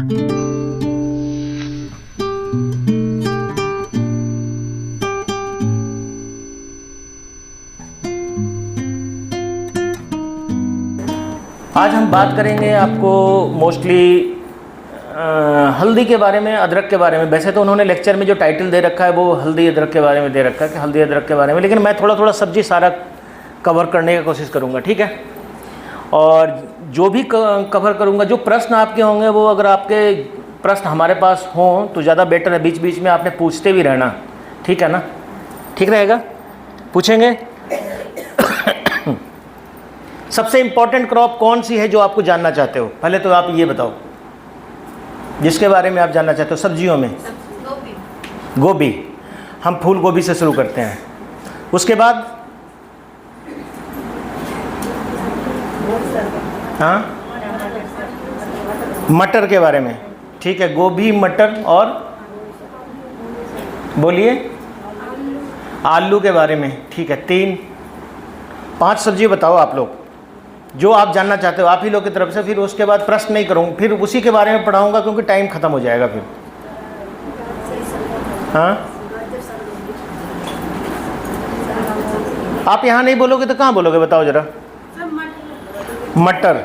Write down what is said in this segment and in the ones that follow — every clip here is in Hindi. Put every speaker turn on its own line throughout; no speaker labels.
आज हम बात करेंगे आपको मोस्टली हल्दी के बारे में, अदरक के बारे में। वैसे तो उन्होंने लेक्चर में जो टाइटल दे रखा है वो हल्दी अदरक के बारे में दे रखा है कि हल्दी अदरक के बारे में, लेकिन मैं थोड़ा थोड़ा सब्जी सारा कवर करने की कोशिश करूँगा, ठीक है। और जो भी कवर करूँगा, जो प्रश्न आपके होंगे वो अगर आपके प्रश्न हमारे पास हों तो ज़्यादा बेटर है। बीच बीच में आपने पूछते भी रहना, ठीक है ना? ठीक रहेगा, पूछेंगे। सबसे इम्पोर्टेंट क्रॉप कौन सी है जो आपको जानना चाहते हो? पहले तो आप ये बताओ जिसके बारे में आप जानना चाहते हो। सब्जियों में गोभी। हम फूल गोभी से शुरू करते हैं, उसके बाद हाँ मटर के बारे में, ठीक है। गोभी, मटर और बोलिए आलू के बारे में, ठीक है। 3-5 सब्जी बताओ आप लोग जो आप जानना चाहते हो, आप ही लोग की तरफ से। फिर उसके बाद प्रश्न नहीं करूँगा, फिर उसी के बारे में पढ़ाऊँगा क्योंकि टाइम ख़त्म हो जाएगा फिर। हाँ, आप यहाँ नहीं बोलोगे तो कहाँ बोलोगे बताओ ज़रा? मटर,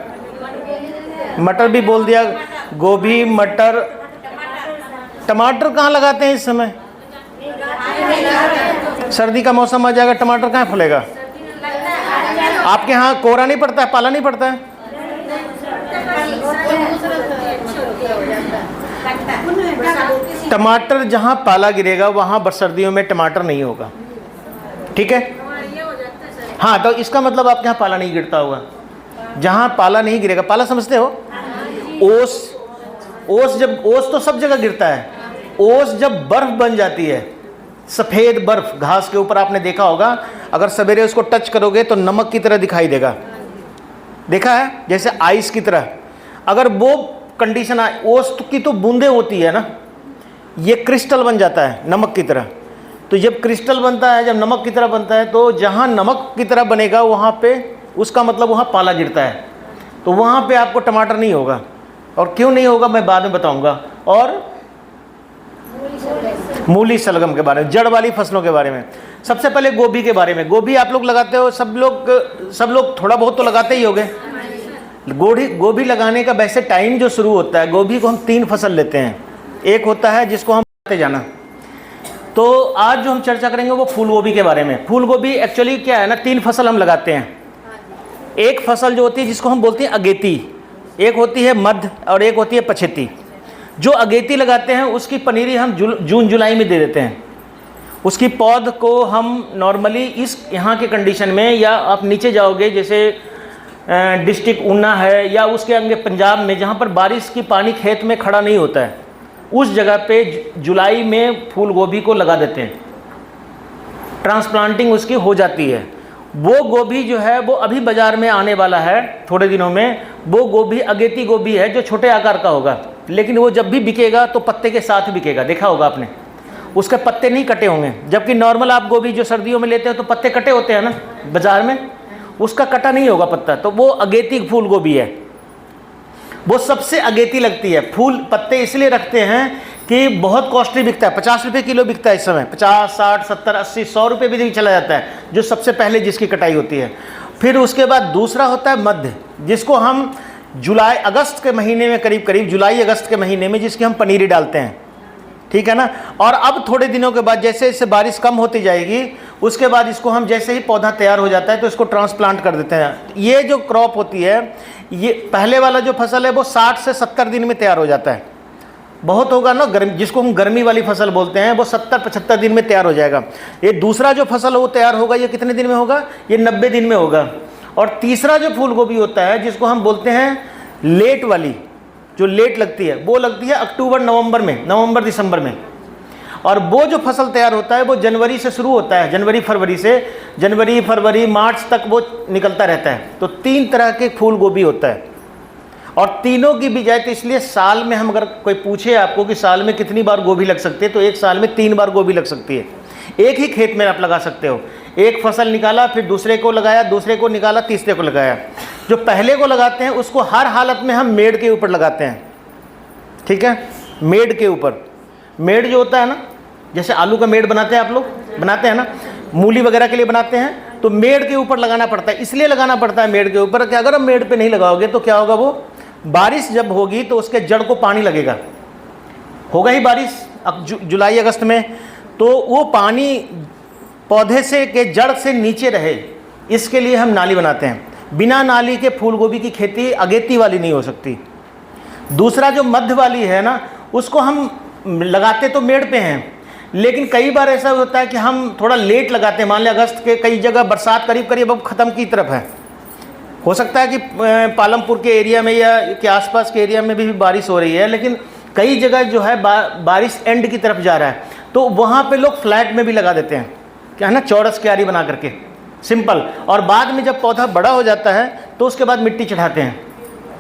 मटर भी बोल दिया। गोभी, मटर, टमाटर कहाँ लगाते हैं इस समय? सर्दी का मौसम आ जाएगा, टमाटर कहाँ फूलेगा? आपके यहाँ कोहरा नहीं पड़ता है, पाला नहीं पड़ता है? टमाटर जहाँ पाला गिरेगा वहाँ सर्दियों में टमाटर नहीं होगा, ठीक है। हाँ, तो इसका मतलब आपके यहाँ पाला नहीं गिरता होगा। जहाँ पाला नहीं गिरेगा, पाला समझते हो? ओस, ओस तो सब जगह गिरता है। ओस जब बर्फ बन जाती है, सफ़ेद बर्फ घास के ऊपर, आपने देखा होगा, अगर सवेरे उसको टच करोगे तो नमक की तरह दिखाई देगा, देखा है? जैसे आइस की तरह। अगर वो कंडीशन आए, ओस की तो बूंदें होती है ना, ये क्रिस्टल बन जाता है नमक की तरह। तो जब क्रिस्टल बनता है, जब नमक की तरह बनता है, तो जहाँ नमक की तरह बनेगा वहाँ पे, उसका मतलब वहाँ पाला गिरता है, तो वहाँ पे आपको टमाटर नहीं होगा। और क्यों नहीं होगा मैं बाद में बताऊँगा। और मूली शलगम के बारे में, जड़ वाली फसलों के बारे में। सबसे पहले गोभी के बारे में। गोभी आप लोग लगाते हो, सब लोग थोड़ा बहुत तो लगाते ही होंगे। गोभी लगाने का वैसे टाइम जो शुरू होता है, गोभी को हम 3 फसल लेते हैं। एक होता है जिसको हम लगाते जाना। तो आज जो हम चर्चा करेंगे वो फूल गोभी के बारे में। फूल गोभी एक्चुअली क्या है ना, 3 फसल हम लगाते हैं। एक फसल जो होती है जिसको हम बोलते हैं अगेती, एक होती है मध्य और एक होती है पछेती। जो अगेती लगाते हैं उसकी पनीरी हम जून जुलाई में दे देते हैं। उसकी पौध को हम नॉर्मली इस यहाँ के कंडीशन में, या आप नीचे जाओगे जैसे डिस्ट्रिक्ट ऊना है या उसके आगे पंजाब में, जहाँ पर बारिश की पानी खेत में खड़ा नहीं होता है, उस जगह पे जुलाई में फूल गोभी को लगा देते हैं। ट्रांसप्लांटिंग उसकी हो जाती है। वो गोभी जो है वो अभी बाज़ार में आने वाला है थोड़े दिनों में। वो गोभी अगेती गोभी है जो छोटे आकार का होगा, लेकिन वो जब भी बिकेगा तो पत्ते के साथ बिकेगा, देखा होगा आपने। उसके पत्ते नहीं कटे होंगे, जबकि नॉर्मल आप गोभी जो सर्दियों में लेते हो तो पत्ते कटे होते हैं ना बाज़ार में, उसका कटा नहीं होगा पत्ता। तो वो अगेती फूल गोभी है, वो सबसे अगेती लगती है। फूल पत्ते इसलिए रखते हैं कि बहुत कॉस्टली बिकता है, 50 रुपये किलो बिकता है इस समय। 50, 60, 70, 80, 100 रुपये भी चला जाता है, जो सबसे पहले जिसकी कटाई होती है। फिर उसके बाद दूसरा होता है मध्य, जिसको हम जुलाई अगस्त के महीने में, करीब जुलाई अगस्त के महीने में जिसकी हम पनीरी डालते हैं, ठीक है ना। और अब थोड़े दिनों के बाद जैसे जैसे बारिश कम होती जाएगी, उसके बाद इसको हम जैसे ही पौधा तैयार हो जाता है तो इसको ट्रांसप्लांट कर देते हैं। ये जो क्रॉप होती है, ये पहले वाला जो फसल है वो 60 से 70 दिन में तैयार हो जाता है। बहुत होगा ना, जिसको हम गर्मी वाली फसल बोलते हैं, वो 70-75 दिन में तैयार हो जाएगा। ये दूसरा जो फसल है वो तैयार होगा, ये कितने दिन में होगा? ये 90 दिन में होगा। और तीसरा जो फूल गोभी होता है जिसको हम बोलते हैं लेट वाली, जो लेट लगती है, वो लगती है अक्टूबर नवंबर में, नवंबर दिसंबर में। और वो जो फसल तैयार होता है वो जनवरी से शुरू होता है, जनवरी फरवरी मार्च तक वो निकलता रहता है। तो 3 तरह के फूल गोभी होता है और तीनों की बिजाई। तो इसलिए साल में हम अगर कोई पूछे आपको कि साल में कितनी बार गोभी लग सकती है, तो एक साल में 3 बार गोभी लग सकती है। एक ही खेत में आप लगा सकते हो। एक फसल निकाला, फिर दूसरे को लगाया, दूसरे को निकाला, तीसरे को लगाया। जो पहले को लगाते हैं उसको हर हालत में हम मेड़ के ऊपर लगाते हैं, ठीक है, मेड के ऊपर। मेड जो होता है ना, जैसे आलू का मेड बनाते हैं आप लोग, बनाते हैं ना, मूली वगैरह के लिए बनाते हैं, तो मेड के ऊपर लगाना पड़ता है। इसलिए लगाना पड़ता है मेड के ऊपर कि अगर आप मेड पे नहीं लगाओगे तो क्या होगा, वो बारिश जब होगी तो उसके जड़ को पानी लगेगा, होगा ही बारिश अब जुलाई अगस्त में, तो वो पानी पौधे से के जड़ से नीचे रहे, इसके लिए हम नाली बनाते हैं। बिना नाली के फूल गोभी की खेती अगेती वाली नहीं हो सकती। दूसरा जो मध्य वाली है ना, उसको हम लगाते तो मेड़ पे हैं, लेकिन कई बार ऐसा होता है कि हम थोड़ा लेट लगाते हैं। मान लिया अगस्त के, कई जगह बरसात करीब करीब अब ख़त्म की तरफ है, हो सकता है कि पालमपुर के एरिया में या के आसपास के एरिया में भी बारिश हो रही है, लेकिन कई जगह जो है बारिश एंड की तरफ जा रहा है, तो वहाँ पे लोग फ्लैट में भी लगा देते हैं, क्या है ना, चौरस क्यारी बना करके, सिंपल। और बाद में जब पौधा बड़ा हो जाता है तो उसके बाद मिट्टी चढ़ाते हैं।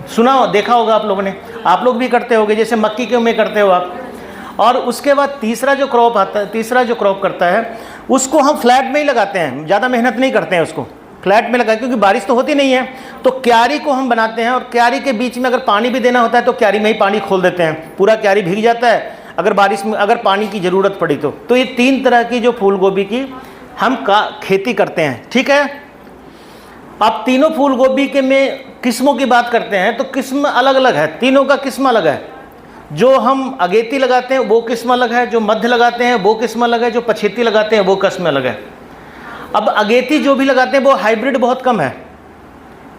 सुना हो, देखा होगा आप लोगों ने, आप लोग भी करते होगे, जैसे मक्की के में करते हो आप। और उसके बाद तीसरा जो क्रॉप आता है, तीसरा जो क्रॉप करता है, उसको हम फ्लैट में ही लगाते हैं, ज़्यादा मेहनत नहीं करते हैं उसको, फ्लैट में लगाए, क्योंकि बारिश तो होती नहीं है। तो क्यारी को हम बनाते हैं, और क्यारी के बीच में अगर पानी भी देना होता है तो क्यारी में ही पानी खोल देते हैं, पूरा क्यारी भीग जाता है अगर बारिश में, अगर पानी की ज़रूरत पड़ी तो ये 3 तरह की जो फूल गोभी की हम खेती करते हैं, ठीक है। अब तीनों फूल गोभी के में किस्मों की बात करते हैं तो किस्म अलग अलग है, तीनों का किस्म अलग है। जो हम अगेती लगाते हैं वो किस्म अलग है, जो मध्य लगाते हैं वो किस्म अलग है, जो पछेती लगाते हैं वो किस्म अलग है। अब अगेती जो भी लगाते हैं वो हाइब्रिड बहुत कम है,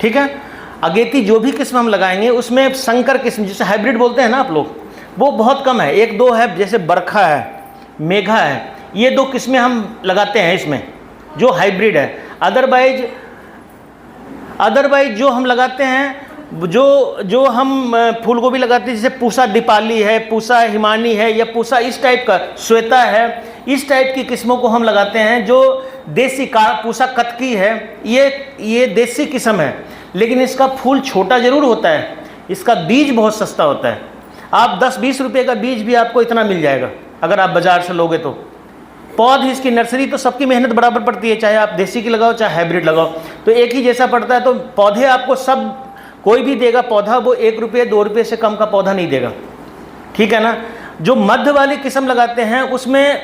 ठीक है। अगेती जो भी किस्म हम लगाएंगे उसमें संकर किस्म, जिसे हाइब्रिड बोलते हैं ना आप लोग, वो बहुत कम है, 1-2 है, जैसे बरखा है, मेघा है, ये 2 किस्में हम लगाते हैं इसमें जो हाइब्रिड है। अदरवाइज जो हम लगाते हैं, जो हम फूल गोभी लगाते हैं, जैसे पूसा दीपाली है, पूसा हिमानी है, या पूसा इस टाइप का, श्वेता है, इस टाइप की किस्मों को हम लगाते हैं। जो देसी पूसा कतकी है, ये देसी किस्म है, लेकिन इसका फूल छोटा ज़रूर होता है, इसका बीज बहुत सस्ता होता है। आप 10-20 रुपये का बीज भी आपको इतना मिल जाएगा अगर आप बाज़ार से लोगे तो। पौध इसकी नर्सरी तो सबकी मेहनत बराबर पड़ती है, चाहे आप देसी की लगाओ चाहे हाइब्रिड लगाओ, तो एक ही जैसा पड़ता है। तो पौधे आपको सब कोई भी देगा पौधा, वो 1 रुपये 2 रुपये से कम का पौधा नहीं देगा, ठीक है ना। जो मध्य वाली किस्म लगाते हैं उसमें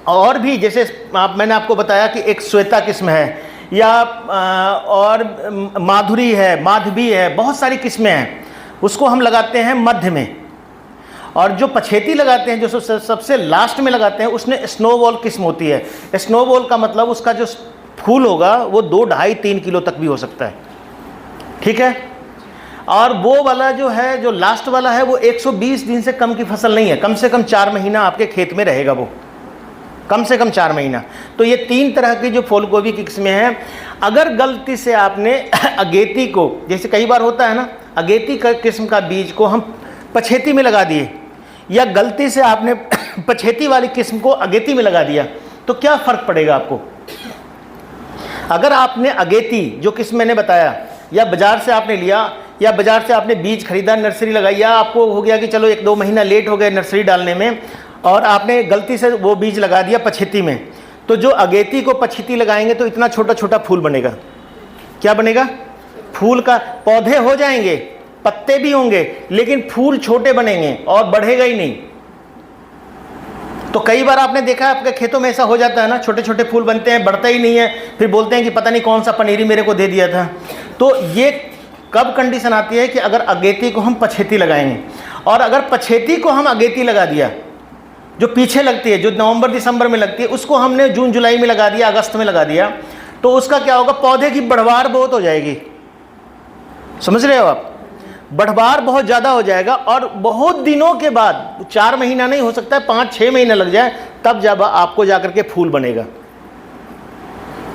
और भी, जैसे मैंने आपको बताया कि एक श्वेता किस्म है, या और माधुरी है, माधवी है, बहुत सारी किस्में हैं, उसको हम लगाते हैं मध्य में। और जो पछेती लगाते हैं, जो सबसे लास्ट में लगाते हैं, उसमें स्नोबॉल किस्म होती है। स्नोबॉल का मतलब उसका जो फूल होगा वो 2-2.5-3 किलो तक भी हो सकता है, ठीक है। और वो वाला जो है, जो लास्ट वाला है, वो 120 दिन से कम की फसल नहीं है, कम से कम 4 महीना आपके खेत में रहेगा वो, कम से कम 4 महीना। तो ये 3 तरह की जो फूल गोभी की किस्में हैं। अगर गलती से आपने अगेती को, जैसे कई बार होता है ना, अगेती का किस्म का बीज को हम पछेती में लगा दिए, या गलती से आपने पछेती वाली किस्म को अगेती में लगा दिया, तो क्या फ़र्क पड़ेगा आपको। अगर आपने अगेती जो किस्म मैंने बताया, या बाज़ार से आपने लिया, या बाज़ार से आपने बीज खरीदा, नर्सरी लगाई, या आपको हो गया कि चलो 1-2 महीना लेट हो गए नर्सरी डालने में, और आपने गलती से वो बीज लगा दिया पछेती में, तो जो अगेती को पछेती लगाएंगे तो इतना छोटा छोटा फूल बनेगा। क्या बनेगा, फूल का पौधे हो जाएंगे, पत्ते भी होंगे, लेकिन फूल छोटे बनेंगे और बढ़ेगा ही नहीं। तो कई बार आपने देखा है आपके खेतों में ऐसा हो जाता है ना, छोटे छोटे फूल बनते हैं, बढ़ता ही नहीं है, फिर बोलते हैं कि पता नहीं कौन सा पनीरी मेरे को दे दिया था। तो ये कब कंडीशन आती है कि अगर अगेती को हम पछेती लगाएंगे, और अगर पछेती को हम अगेती लगा दिया, जो पीछे लगती है, जो नवंबर-दिसंबर में लगती है, उसको हमने जून-जुलाई में लगा दिया, अगस्त में लगा दिया, तो उसका क्या होगा, पौधे की बढ़वार बहुत हो जाएगी। समझ रहे हो आप, बढ़वार बहुत ज़्यादा हो जाएगा, और बहुत दिनों के बाद, 4 महीना नहीं, हो सकता है 5-6 महीना लग जाए, तब जब आपको जाकर के फूल बनेगा।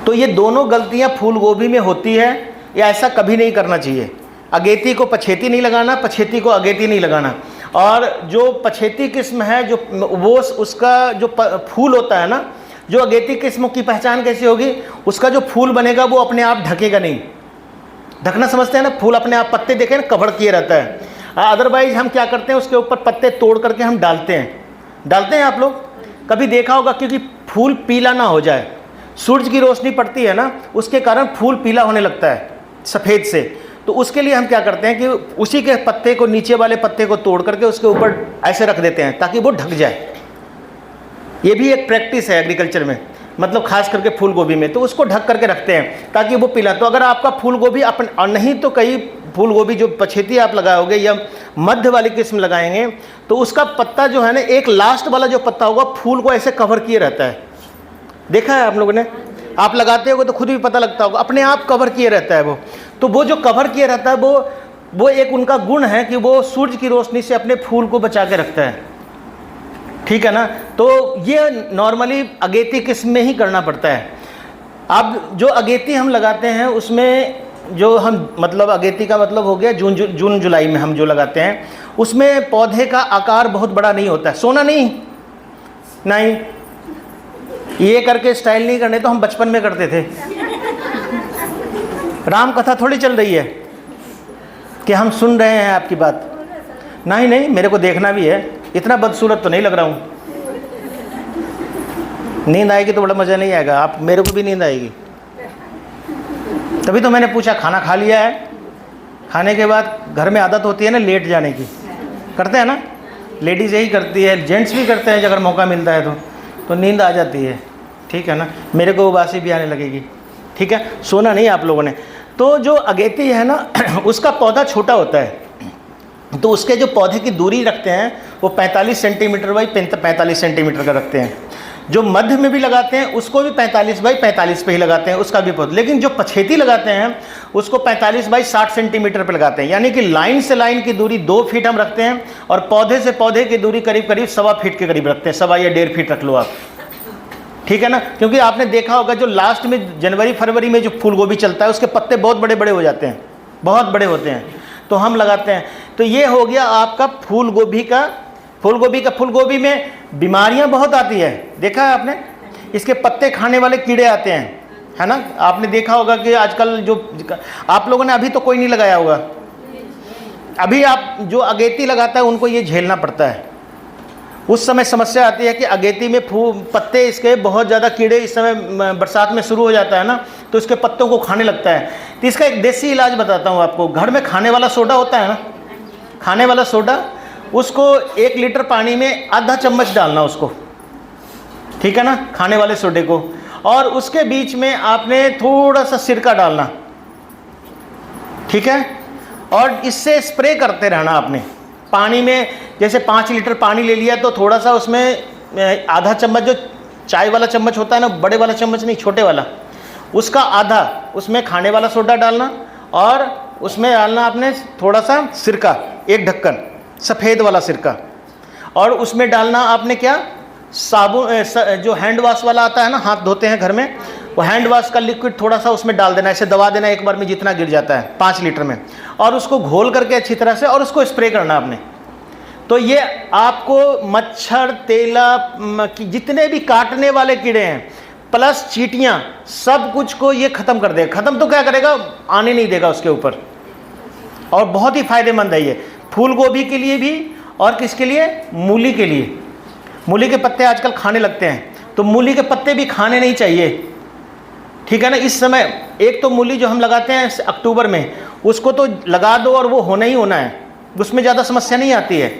तो ये दोनों गलतियां फूल गोभी में होती है, या ऐसा कभी नहीं करना चाहिए। अगेती को पछेती नहीं लगाना, पछेती को अगेती नहीं लगाना। और जो पछेती किस्म है, जो वो उसका जो फूल होता है ना, जो अगेती किस्म की पहचान कैसी होगी, उसका जो फूल बनेगा वो अपने आप ढकेगा नहीं। ढकना समझते हैं ना, फूल अपने आप, पत्ते देखें ना कवर किए रहता है। अदरवाइज हम क्या करते हैं, उसके ऊपर पत्ते तोड़ करके हम डालते हैं आप लोग कभी देखा होगा, क्योंकि फूल पीला ना हो जाए। सूरज की रोशनी पड़ती है ना, उसके कारण फूल पीला होने लगता है सफ़ेद से, तो उसके लिए हम क्या करते हैं कि उसी के पत्ते को, नीचे वाले पत्ते को तोड़ करके उसके ऊपर ऐसे रख देते हैं ताकि वो ढक जाए। ये भी एक प्रैक्टिस है एग्रीकल्चर में, मतलब खास करके फूल गोभी में, तो उसको ढक करके रखते हैं ताकि वो पिला। तो अगर आपका फूल गोभी अपन, और नहीं तो कई फूल गोभी जो पछेती आप लगाओगे या मध्य वाली किस्म लगाएंगे, तो उसका पत्ता जो है ना, एक लास्ट वाला जो पत्ता होगा फूल को ऐसे कवर किए रहता है। देखा है आप लोगों ने? आप लगाते होगे तो खुद भी पता लगता होगा, अपने आप कवर किए रहता है वो। तो वो जो कवर किए रहता है वो एक उनका गुण है कि वो सूरज की रोशनी से अपने फूल को बचा के रखता है। ठीक है ना? तो ये नॉर्मली अगेती किस्म में ही करना पड़ता है। अब जो अगेती हम लगाते हैं उसमें जो हम, मतलब अगेती का मतलब हो गया जून जुलाई में हम जो लगाते हैं, उसमें पौधे का आकार बहुत बड़ा नहीं होता है। सोना नहीं, ये करके स्टाइल नहीं करने, तो हम बचपन में करते थे। राम कथा थोड़ी चल रही है कि हम सुन रहे हैं आपकी बात। नहीं, मेरे को देखना भी है। इतना बदसूरत तो नहीं लग रहा हूँ। नींद आएगी तो बड़ा मज़ा नहीं आएगा, आप, मेरे को भी नींद आएगी। तभी तो मैंने पूछा खाना खा लिया है? खाने के बाद घर में आदत होती है ना लेट जाने की, करते हैं ना, लेडीज़ यही करती है, जेंट्स भी करते हैं अगर मौका मिलता है तो नींद आ जाती है। ठीक है ना? मेरे को उबासी भी आने लगेगी। ठीक है, सोना नहीं आप लोगों ने। तो जो अगेती है ना उसका पौधा छोटा होता है, तो उसके जो पौधे की दूरी रखते हैं वो 45 सेंटीमीटर बाई 45 सेंटीमीटर का रखते हैं। जो मध्य में भी लगाते हैं उसको भी 45 बाई 45 पे ही लगाते हैं, उसका भी पौधा। लेकिन जो पछेती लगाते हैं उसको 45 बाई 60 सेंटीमीटर पे लगाते हैं, यानी कि लाइन से लाइन की दूरी 2 फीट हम रखते हैं, और पौधे से पौधे की दूरी करीब करीब 1.25 फीट के करीब रखते हैं, 1.25 या 1.5 फीट रख लो आप। ठीक है ना? क्योंकि आपने देखा होगा जो लास्ट में जनवरी फरवरी में जो फूल गोभी चलता है उसके पत्ते बहुत बड़े बड़े हो जाते हैं, बहुत बड़े होते हैं, तो हम लगाते हैं। तो ये हो गया आपका फूल गोभी का। फूल गोभी में बीमारियां बहुत आती है, देखा है आपने? इसके पत्ते खाने वाले कीड़े आते हैं, है ना? आपने देखा होगा कि आजकल जो, आप लोगों ने अभी तो कोई नहीं लगाया होगा, अभी आप जो अगेती लगाता है उनको ये झेलना पड़ता है। उस समय समस्या आती है कि अगेती में पत्ते इसके बहुत ज़्यादा कीड़े, इस समय बरसात में शुरू हो जाता है ना, तो इसके पत्तों को खाने लगता है। तो इसका एक देसी इलाज बताता हूँ आपको। घर में खाने वाला सोडा होता है ना, खाने वाला सोडा, उसको 1 लीटर पानी में आधा चम्मच डालना उसको, ठीक है ना, खाने वाले सोडे को, और उसके बीच में आपने थोड़ा सा सिरका डालना, ठीक है, और इससे स्प्रे करते रहना आपने पानी में। जैसे 5 लीटर पानी ले लिया तो थोड़ा सा उसमें आधा चम्मच, जो चाय वाला चम्मच होता है ना, बड़े वाला चम्मच नहीं, छोटे वाला, उसका आधा उसमें खाने वाला सोडा डालना, और उसमें डालना आपने थोड़ा सा सिरका, 1 ढक्कन सफ़ेद वाला सिरका, और उसमें डालना आपने क्या, साबुन, जो हैंड वॉश वाला आता है ना, हाथ धोते हैं घर में, वो हैंड वॉश का लिक्विड थोड़ा सा उसमें डाल देना, ऐसे दबा देना एक बार में जितना गिर जाता है 5 लीटर में, और उसको घोल करके अच्छी तरह से, और उसको स्प्रे करना आपने। तो ये आपको मच्छर, तेला, जितने भी काटने वाले कीड़े हैं प्लस चींटियाँ, सब कुछ को ये ख़त्म कर देगा। ख़त्म तो क्या करेगा, आने नहीं देगा उसके ऊपर। और बहुत ही फ़ायदेमंद है ये फूल गोभी के लिए भी, और किसके लिए, मूली के लिए। मूली के पत्ते आजकल खाने लगते हैं, तो मूली के पत्ते भी खाने नहीं चाहिए, ठीक है ना। इस समय एक तो मूली जो हम लगाते हैं अक्टूबर में, उसको तो लगा दो और वो होना ही होना है, उसमें ज़्यादा समस्या नहीं आती है।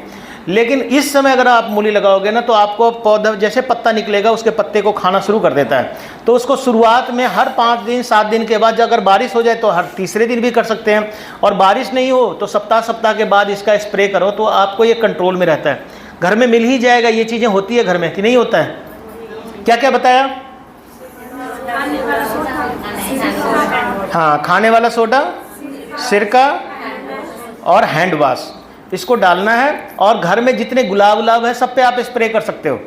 लेकिन इस समय अगर आप मूली लगाओगे ना, तो आपको पौधा जैसे पत्ता निकलेगा उसके पत्ते को खाना शुरू कर देता है। तो उसको शुरुआत में हर 5 दिन 7 दिन के बाद, अगर बारिश हो जाए तो हर तीसरे दिन भी कर सकते हैं, और बारिश नहीं हो तो सप्ताह के बाद इसका स्प्रे करो, तो आपको ये कंट्रोल में रहता है। घर में मिल ही जाएगा, ये चीज़ें होती है घर में कि नहीं होता है? क्या क्या बताया? हाँ, खाने वाला सोडा, सिरका और हैंड वॉश, इसको डालना है। और घर में जितने गुलाब है सब पे आप स्प्रे कर सकते हो,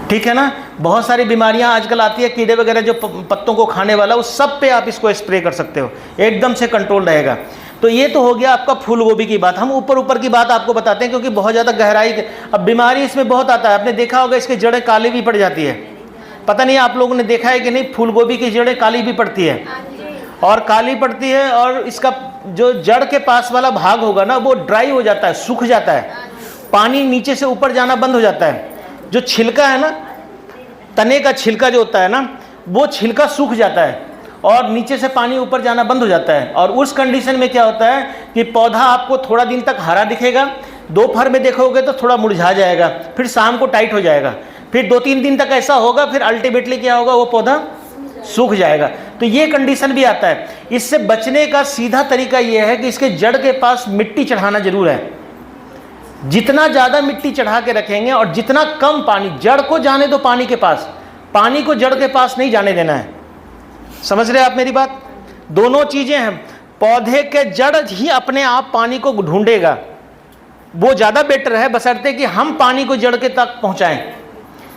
ठीक है ना। बहुत सारी बीमारियां आजकल आती है, कीड़े वगैरह जो पत्तों को खाने वाला, उस सब पे आप इसको स्प्रे कर सकते हो, एकदम से कंट्रोल रहेगा। तो ये तो हो गया आपका फूल गोभी की बात। हम ऊपर की बात आपको बताते हैं क्योंकि बहुत ज़्यादा गहराई, अब बीमारी इसमें बहुत आता है। आपने देखा होगा इसकी जड़ें काली भी पड़ जाती है, पता नहीं आप लोगों ने देखा है कि नहीं, फूल गोभी की जड़ें काली भी पड़ती है, और काली पड़ती है, और इसका जो जड़ के पास वाला भाग होगा ना, वो ड्राई हो जाता है, सूख जाता है, पानी नीचे से ऊपर जाना बंद हो जाता है। जो छिलका है ना, तने का छिलका जो होता है ना, वो छिलका सूख जाता है, और नीचे से पानी ऊपर जाना बंद हो जाता है। और उस कंडीशन में क्या होता है कि पौधा आपको थोड़ा दिन तक हरा दिखेगा, दोपहर में देखोगे तो थोड़ा मुरझा जाएगा, फिर शाम को टाइट हो जाएगा, फिर 2-3 दिन तक ऐसा होगा, फिर अल्टीमेटली क्या होगा, वो पौधा सूख जाएगा। तो ये कंडीशन भी आता है। इससे बचने का सीधा तरीका ये है कि इसके जड़ के पास मिट्टी चढ़ाना जरूर है। जितना ज़्यादा मिट्टी चढ़ा के रखेंगे और जितना कम पानी, जड़ को जाने दो पानी के पास, पानी को जड़ के पास नहीं जाने देना है। समझ रहे आप मेरी बात? दोनों चीज़ें हैं। पौधे के जड़ ही अपने आप पानी को ढूंढेगा, वो ज़्यादा बेटर है, बशर्ते कि हम पानी को जड़ के तक पहुँचाएँ।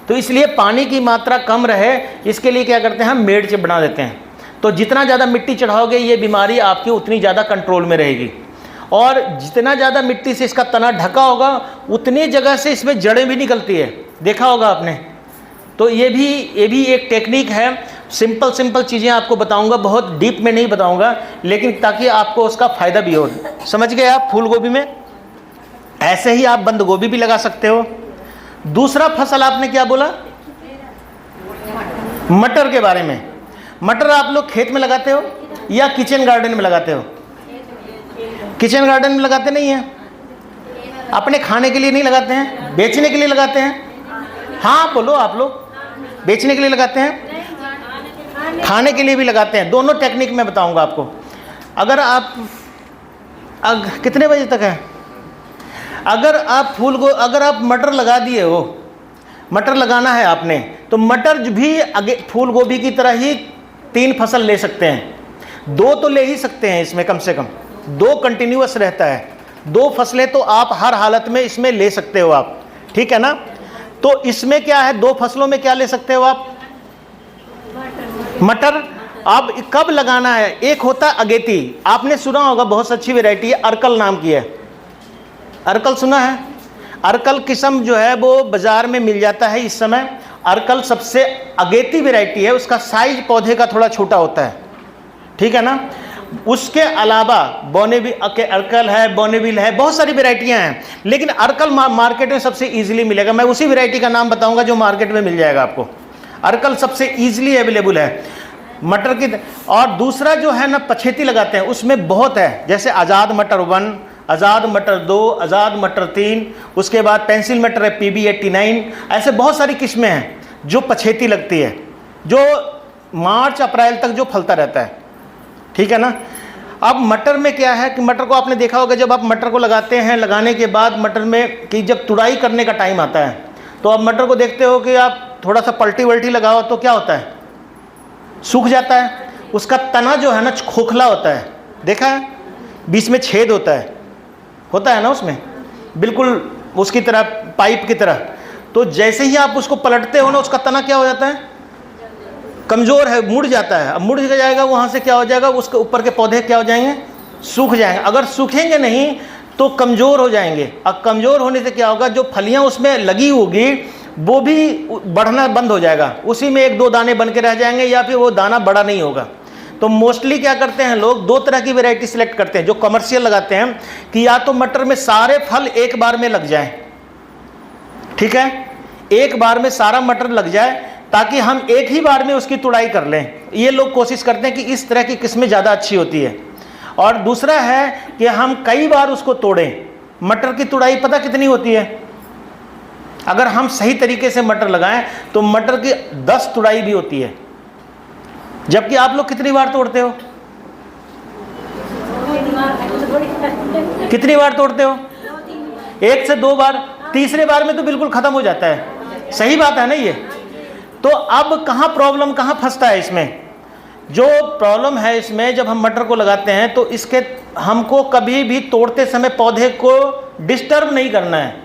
तो इसलिए पानी की मात्रा कम रहे, इसके लिए क्या करते हैं, हम मेड़ से बना देते हैं। तो जितना ज़्यादा मिट्टी चढ़ाओगे ये बीमारी आपकी उतनी ज़्यादा कंट्रोल में रहेगी। और जितना ज़्यादा मिट्टी से इसका तना ढका होगा उतनी जगह से इसमें जड़ें भी निकलती है, देखा होगा आपने। तो ये भी एक टेक्निक है। सिंपल चीज़ें आपको बताऊंगा, बहुत डीप में नहीं बताऊंगा, लेकिन ताकि आपको उसका फ़ायदा भी हो। समझ गए आप? फूल गोभी में ऐसे ही आप बंद गोभी भी लगा सकते हो। दूसरा फसल आपने क्या बोला? मटर के बारे में। मटर आप लोग खेत में लगाते हो या किचन गार्डन में लगाते हो? किचन गार्डन में लगाते नहीं हैं, अपने खाने के लिए नहीं लगाते हैं, बेचने के लिए लगाते हैं। हाँ बोलो आप लोग, बेचने के लिए लगाते हैं, खाने के लिए भी लगाते हैं। दोनों टेक्निक मैं बताऊंगा आपको। अगर आप कितने बजे तक है, अगर आप मटर लगा दिए हो, मटर लगाना है आपने, तो मटर भी फूल गोभी की तरह ही 3 फसल ले सकते हैं। 2 तो ले ही सकते हैं इसमें, कम से कम 2 कंटिन्यूअस रहता है। 2 फसलें तो आप हर हालत में इसमें ले सकते हो आप, ठीक है ना। तो इसमें क्या है, 2 फसलों में क्या ले सकते हो आप? मटर। अब कब लगाना है? एक होता है अगेती, आपने सुना होगा, बहुत अच्छी वैरायटी है, अर्कल नाम की है। अर्कल सुना है? अर्कल किस्म जो है वो बाजार में मिल जाता है इस समय। अर्कल सबसे अगेती वैरायटी है, उसका साइज पौधे का थोड़ा छोटा होता है, ठीक है ना। उसके अलावा अर्कल है, बोनेविल है, बहुत सारी वैरायटियां हैं, लेकिन अर्कल मार्केट में सबसे इजीली मिलेगा। मैं उसी वैरायटी का नाम बताऊंगा जो मार्केट में मिल जाएगा आपको। अर्कल सबसे इजीली अवेलेबल है मटर की। और दूसरा जो है ना, पछेती लगाते हैं, उसमें बहुत है, जैसे आज़ाद मटर 1, आज़ाद मटर 2, आज़ाद मटर 3, उसके बाद पेंसिल मटर है PB89। ऐसे बहुत सारी किस्में हैं जो पछेती लगती है, जो मार्च अप्रैल तक जो फलता रहता है, ठीक है ना। अब मटर में क्या है कि मटर को आपने देखा होगा, जब आप मटर को लगाते हैं, लगाने के बाद मटर में कि जब तुड़ाई करने का टाइम आता है, तो आप मटर को देखते हो कि आप थोड़ा सा पलटी वल्टी लगाओ तो क्या होता है, सूख जाता है। उसका तना जो है ना खोखला होता है, देखा है, बीच में छेद होता है ना उसमें, बिल्कुल उसकी तरह, पाइप की तरह। तो जैसे ही आप उसको पलटते हो ना, उसका तना क्या हो जाता है, कमज़ोर है, मुड़ जाता है। अब मुड़ जाएगा, वहाँ से क्या हो जाएगा, उसके ऊपर के पौधे क्या हो जाएंगे, सूख जाएंगे। अगर सूखेंगे नहीं तो कमज़ोर हो जाएंगे। अब कमज़ोर होने से क्या होगा, जो फलियाँ उसमें लगी होगी वो भी बढ़ना बंद हो जाएगा, उसी में 1-2 दाने बन के रह जाएंगे, या फिर वो दाना बड़ा नहीं होगा। तो मोस्टली क्या करते हैं लोग, 2 तरह की वैरायटी सिलेक्ट करते हैं जो कमर्शियल लगाते हैं, कि या तो मटर में सारे फल एक बार में लग जाएं, ठीक है, एक बार में सारा मटर लग जाए, ताकि हम एक ही बार में उसकी तुड़ाई कर लें। ये लोग कोशिश करते हैं कि इस तरह की किस्में ज़्यादा अच्छी होती है। और दूसरा है कि हम कई बार उसको तोड़ें। मटर की तुड़ाई पता कितनी होती है, अगर हम सही तरीके से मटर लगाएं तो मटर की 10 तुड़ाई भी होती है। जबकि आप लोग कितनी बार तोड़ते हो, कितनी बार तोड़ते हो? 1 से 2 बार, तीसरे बार में तो बिल्कुल खत्म हो जाता है। सही बात है ना ये। तो अब कहाँ प्रॉब्लम कहाँ फंसता है इसमें? जो प्रॉब्लम है इसमें, जब हम मटर को लगाते हैं तो इसके हमको कभी भी तोड़ते समय पौधे को डिस्टर्ब नहीं करना है।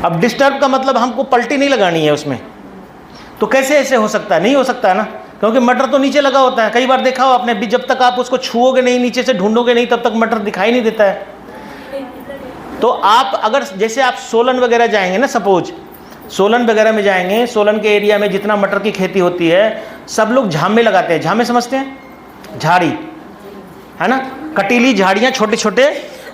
अब डिस्टर्ब का मतलब हमको पलटी नहीं लगानी है उसमें। तो कैसे ऐसे हो सकता है? नहीं हो सकता है ना, क्योंकि मटर तो नीचे लगा होता है। कई बार देखा हो आपने भी, जब तक आप उसको छुओगे नहीं, नीचे से ढूंढोगे नहीं, तब तक मटर दिखाई नहीं देता है। तो आप अगर जैसे आप सोलन वगैरह जाएंगे ना, सपोज सोलन वगैरह में जाएंगे, सोलन के एरिया में जितना मटर की खेती होती है, सब लोग झामे लगाते हैं। झामे समझते हैं? झाड़ी है ना, कटीली झाड़ियाँ छोटे छोटे,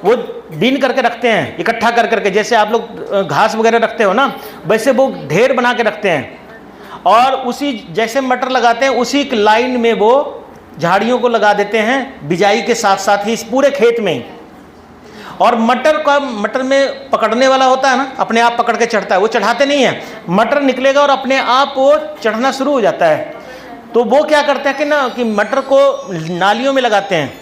वो बीन करके रखते हैं, इकट्ठा कर करके, जैसे आप लोग घास वगैरह रखते हो ना, वैसे वो ढेर बना के रखते हैं। और उसी जैसे मटर लगाते हैं उसी लाइन में वो झाड़ियों को लगा देते हैं, बिजाई के साथ साथ ही इस पूरे खेत में ही। और मटर में पकड़ने वाला होता है ना, अपने आप पकड़ के चढ़ता है, वो चढ़ाते नहीं है, मटर निकलेगा और अपने आप वो चढ़ना शुरू हो जाता है। तो वो क्या करते हैं कि मटर को नालियों में लगाते हैं,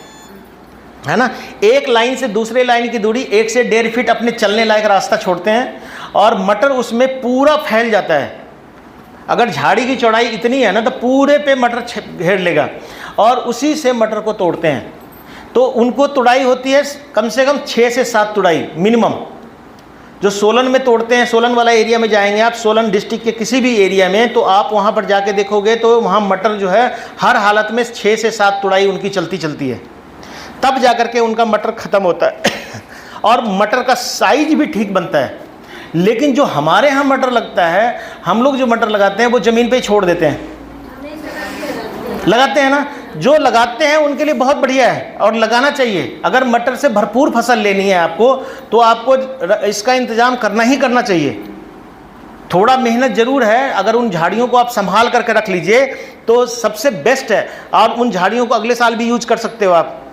है ना, एक लाइन से दूसरे लाइन की दूरी 1 से 1.5 फीट अपने चलने लायक रास्ता छोड़ते हैं और मटर उसमें पूरा फैल जाता है। अगर झाड़ी की चौड़ाई इतनी है ना तो पूरे पे मटर घेर लेगा और उसी से मटर को तोड़ते हैं। तो उनको तुड़ाई होती है कम से कम 6 से 7 तुड़ाई मिनिमम। जो सोलन में तोड़ते हैं, सोलन वाला एरिया में जाएंगे आप, सोलन डिस्ट्रिक्ट के किसी भी एरिया में, तो आप वहाँ पर जाके देखोगे तो वहाँ मटर जो है हर हालत में 6 से 7 तुड़ाई उनकी चलती है, तब जा कर के उनका मटर ख़त्म होता है और मटर का साइज भी ठीक बनता है। लेकिन जो हमारे यहाँ मटर लगता है, हम लोग जो मटर लगाते हैं वो ज़मीन पे ही छोड़ देते हैं, लगाते हैं ना, जो लगाते हैं उनके लिए बहुत बढ़िया है और लगाना चाहिए। अगर मटर से भरपूर फसल लेनी है आपको तो आपको इसका इंतज़ाम करना ही करना चाहिए। थोड़ा मेहनत ज़रूर है, अगर उन झाड़ियों को आप संभाल करके रख लीजिए तो सबसे बेस्ट है। और उन झाड़ियों को अगले साल भी यूज कर सकते हो आप,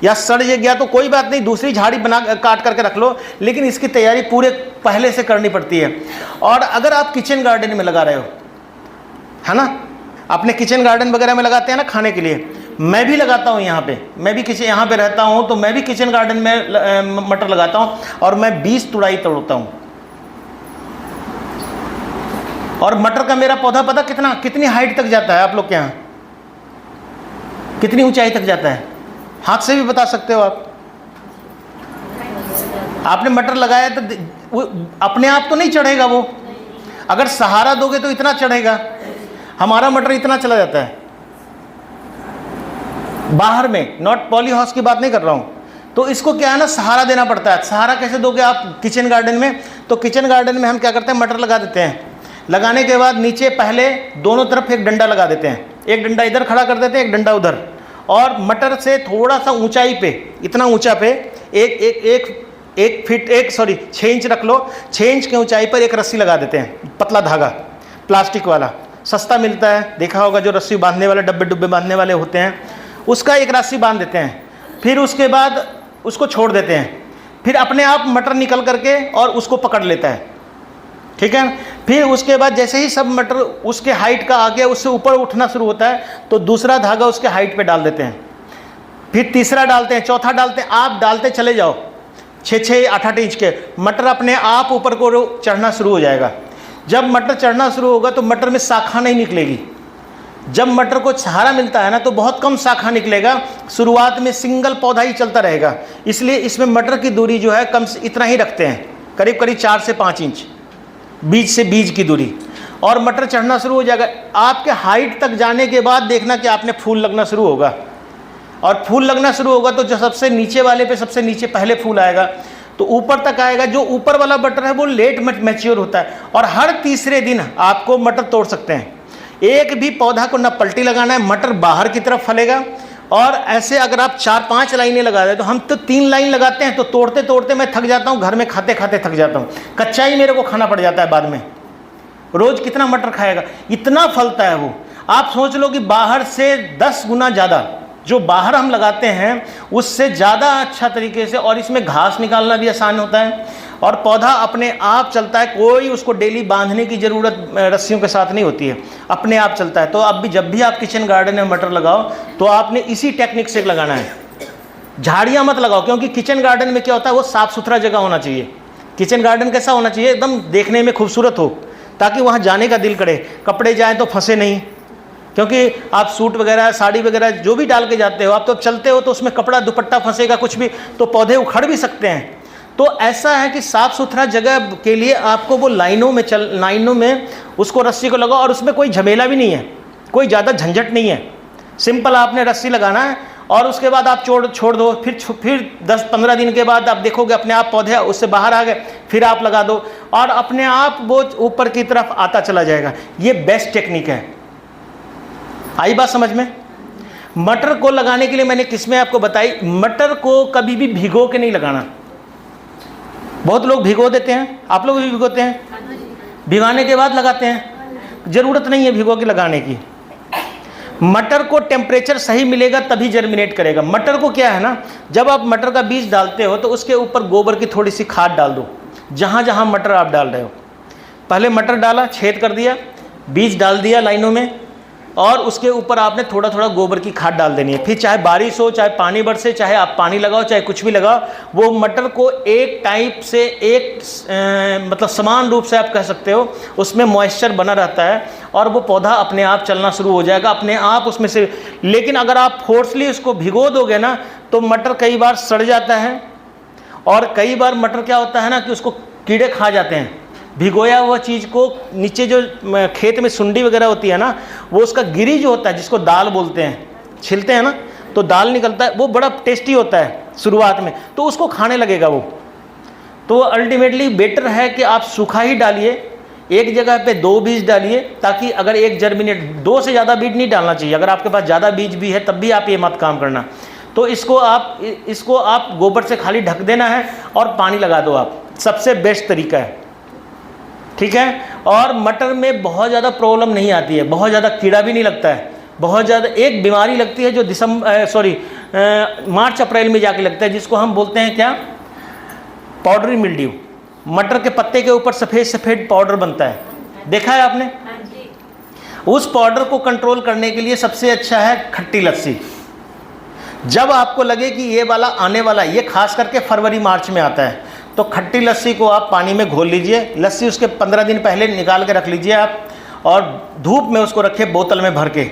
या सड़ गया तो कोई बात नहीं, दूसरी झाड़ी बना काट करके रख लो, लेकिन इसकी तैयारी पूरे पहले से करनी पड़ती है। और अगर आप किचन गार्डन में लगा रहे हो, है ना, अपने किचन गार्डन वगैरह में लगाते हैं ना खाने के लिए, मैं भी लगाता हूँ यहाँ पे, मैं भी यहाँ पे रहता हूँ तो मैं भी किचन गार्डन में मटर लगाता हूँ और मैं 20 तुड़ाई तोड़ता हूँ। और मटर का मेरा पौधा पता कितनी हाइट तक जाता है आप लोग के यहाँ, कितनी ऊंचाई तक जाता है, हाथ से भी बता सकते हो आप। आपने मटर लगाया तो वो अपने आप तो नहीं चढ़ेगा, वो अगर सहारा दोगे तो इतना चढ़ेगा। हमारा मटर इतना चला जाता है बाहर में, नॉट पॉली हाउस की बात नहीं कर रहा हूँ। तो इसको क्या है ना, सहारा देना पड़ता है। सहारा कैसे दोगे आप किचन गार्डन में? तो किचन गार्डन में हम क्या करते हैं, मटर लगा देते हैं, लगाने के बाद नीचे पहले दोनों तरफ एक डंडा लगा देते हैं, एक डंडा इधर खड़ा कर देते हैं, एक डंडा उधर, और मटर से थोड़ा सा ऊंचाई पे, इतना ऊंचा पे एक फीट 6 इंच रख लो, 6 इंच की ऊंचाई पर एक रस्सी लगा देते हैं, पतला धागा प्लास्टिक वाला, सस्ता मिलता है, देखा होगा, जो रस्सी बांधने वाले डब्बे बांधने वाले होते हैं, उसका एक रस्सी बांध देते हैं। फिर उसके बाद उसको छोड़ देते हैं, फिर अपने आप मटर निकल करके और उसको पकड़ लेता है, ठीक है। फिर उसके बाद जैसे ही सब मटर उसके हाइट का आ गया, उससे ऊपर उठना शुरू होता है, तो दूसरा धागा उसके हाइट पे डाल देते हैं, फिर तीसरा डालते हैं, चौथा डालते हैं, आप डालते चले जाओ, 6-6, 8-8 इंच के मटर अपने आप ऊपर को चढ़ना शुरू हो जाएगा। जब मटर चढ़ना शुरू होगा तो मटर में शाखा नहीं निकलेगी। जब मटर को सहारा मिलता है ना तो बहुत कम शाखा निकलेगा, शुरुआत में सिंगल पौधा ही चलता रहेगा। इसलिए इसमें मटर की दूरी जो है कम से इतना ही रखते हैं, करीब करीब 4 से 5 इंच बीज से बीज की दूरी, और मटर चढ़ना शुरू हो जाएगा। आपके हाइट तक जाने के बाद देखना कि आपने फूल लगना शुरू होगा, और फूल लगना शुरू होगा तो जो सबसे नीचे वाले पे सबसे नीचे पहले फूल आएगा, तो ऊपर तक आएगा। जो ऊपर वाला मटर है वो लेट मैच्योर होता है, और हर तीसरे दिन आपको मटर तोड़ सकते हैं। एक भी पौधा को न पलटी लगाना है, मटर बाहर की तरफ फलेगा। और ऐसे अगर आप 4-5 लाइनें लगा दें, तो हम तो 3 लाइन लगाते हैं, तो तोड़ते तोड़ते मैं थक जाता हूँ, घर में खाते खाते थक जाता हूँ, कच्चा ही मेरे को खाना पड़ जाता है बाद में। रोज कितना मटर खाएगा, इतना फलता है वो। आप सोच लो कि बाहर से 10 गुना ज़्यादा, जो बाहर हम लगाते हैं उससे ज़्यादा अच्छा तरीके से, और इसमें घास निकालना भी आसान होता है, और पौधा अपने आप चलता है, कोई उसको डेली बांधने की ज़रूरत रस्सियों के साथ नहीं होती है, अपने आप चलता है। तो अब भी जब भी आप किचन गार्डन में मटर लगाओ तो आपने इसी टेक्निक से लगाना है, झाड़ियाँ मत लगाओ, क्योंकि किचन गार्डन में क्या होता है, वो साफ़ सुथरा जगह होना चाहिए। किचन गार्डन कैसा होना चाहिए, एकदम देखने में खूबसूरत हो, ताकि वहाँ जाने का दिल करे, कपड़े जाएँ तो फंसे नहीं, क्योंकि आप सूट वगैरह साड़ी वगैरह जो भी डाल के जाते हो, आप तो चलते हो तो उसमें कपड़ा दुपट्टा फंसेगा कुछ भी, तो पौधे उखड़ भी सकते हैं। तो ऐसा है कि साफ़ सुथरा जगह के लिए आपको वो लाइनों में उसको रस्सी को लगाओ, और उसमें कोई झमेला भी नहीं है, कोई ज़्यादा झंझट नहीं है। सिंपल आपने रस्सी लगाना है और उसके बाद आप छोड़ दो, फिर 10-15 दिन के बाद आप देखोगे अपने आप पौधे उससे बाहर आ गए, फिर आप लगा दो और अपने आप वो ऊपर की तरफ आता चला जाएगा। ये बेस्ट टेक्निक है। आई बात समझ में? मटर को लगाने के लिए मैंने किस्में आपको बताई। मटर को कभी भी भिगो के नहीं लगाना। बहुत लोग भिगो देते हैं, आप लोग भी भिगोते हैं, भिगाने के बाद लगाते हैं। ज़रूरत नहीं है भिगो के लगाने की। मटर को टेम्परेचर सही मिलेगा तभी जर्मिनेट करेगा। मटर को क्या है ना, जब आप मटर का बीज डालते हो तो उसके ऊपर गोबर की थोड़ी सी खाद डाल दो, जहाँ जहाँ मटर आप डाल रहे हो। पहले मटर डाला, छेद कर दिया, बीज डाल दिया लाइनों में, और उसके ऊपर आपने थोड़ा थोड़ा गोबर की खाद डाल देनी है। फिर चाहे बारिश हो, चाहे पानी बरसे, चाहे आप पानी लगाओ, चाहे कुछ भी लगाओ, वो मटर को एक टाइप से मतलब समान रूप से आप कह सकते हो, उसमें मॉइस्चर बना रहता है और वो पौधा अपने आप चलना शुरू हो जाएगा अपने आप उसमें से। लेकिन अगर आप फोर्सली उसको भिगो दोगे ना तो मटर कई बार सड़ जाता है, और कई बार मटर क्या होता है ना कि उसको कीड़े खा जाते हैं। भिगोया हुआ चीज़ को नीचे जो खेत में सुंडी वगैरह होती है ना, वो उसका गिरी जो होता है, जिसको दाल बोलते हैं, छिलते हैं ना तो दाल निकलता है, वो बड़ा टेस्टी होता है शुरुआत में, तो उसको खाने लगेगा वो। तो अल्टीमेटली बेटर है कि आप सूखा ही डालिए, एक जगह पे 2 बीज डालिए, ताकि अगर एक जर्मिनेट, 2 से ज़्यादा बीज नहीं डालना चाहिए। अगर आपके पास ज़्यादा बीज भी है तब भी आप ये मत काम करना। तो इसको आप गोबर से खाली ढक देना है और पानी लगा दो आप, सबसे बेस्ट तरीका है, ठीक है। और मटर में बहुत ज़्यादा प्रॉब्लम नहीं आती है, बहुत ज़्यादा कीड़ा भी नहीं लगता है। बहुत ज़्यादा एक बीमारी लगती है जो मार्च अप्रैल में जाके लगता है, जिसको हम बोलते हैं क्या, पाउडरी मिल्ड्यू। मटर के पत्ते के ऊपर सफ़ेद सफ़ेद पाउडर बनता है, देखा है आपने? उस पाउडर को कंट्रोल करने के लिए सबसे अच्छा है खट्टी लस्सी। जब आपको लगे कि ये वाला आने वाला, ये खास करके फरवरी मार्च में आता है, तो खट्टी लस्सी को आप पानी में घोल लीजिए। लस्सी उसके 15 दिन पहले निकाल के रख लीजिए आप, और धूप में उसको रखिए बोतल में भर के,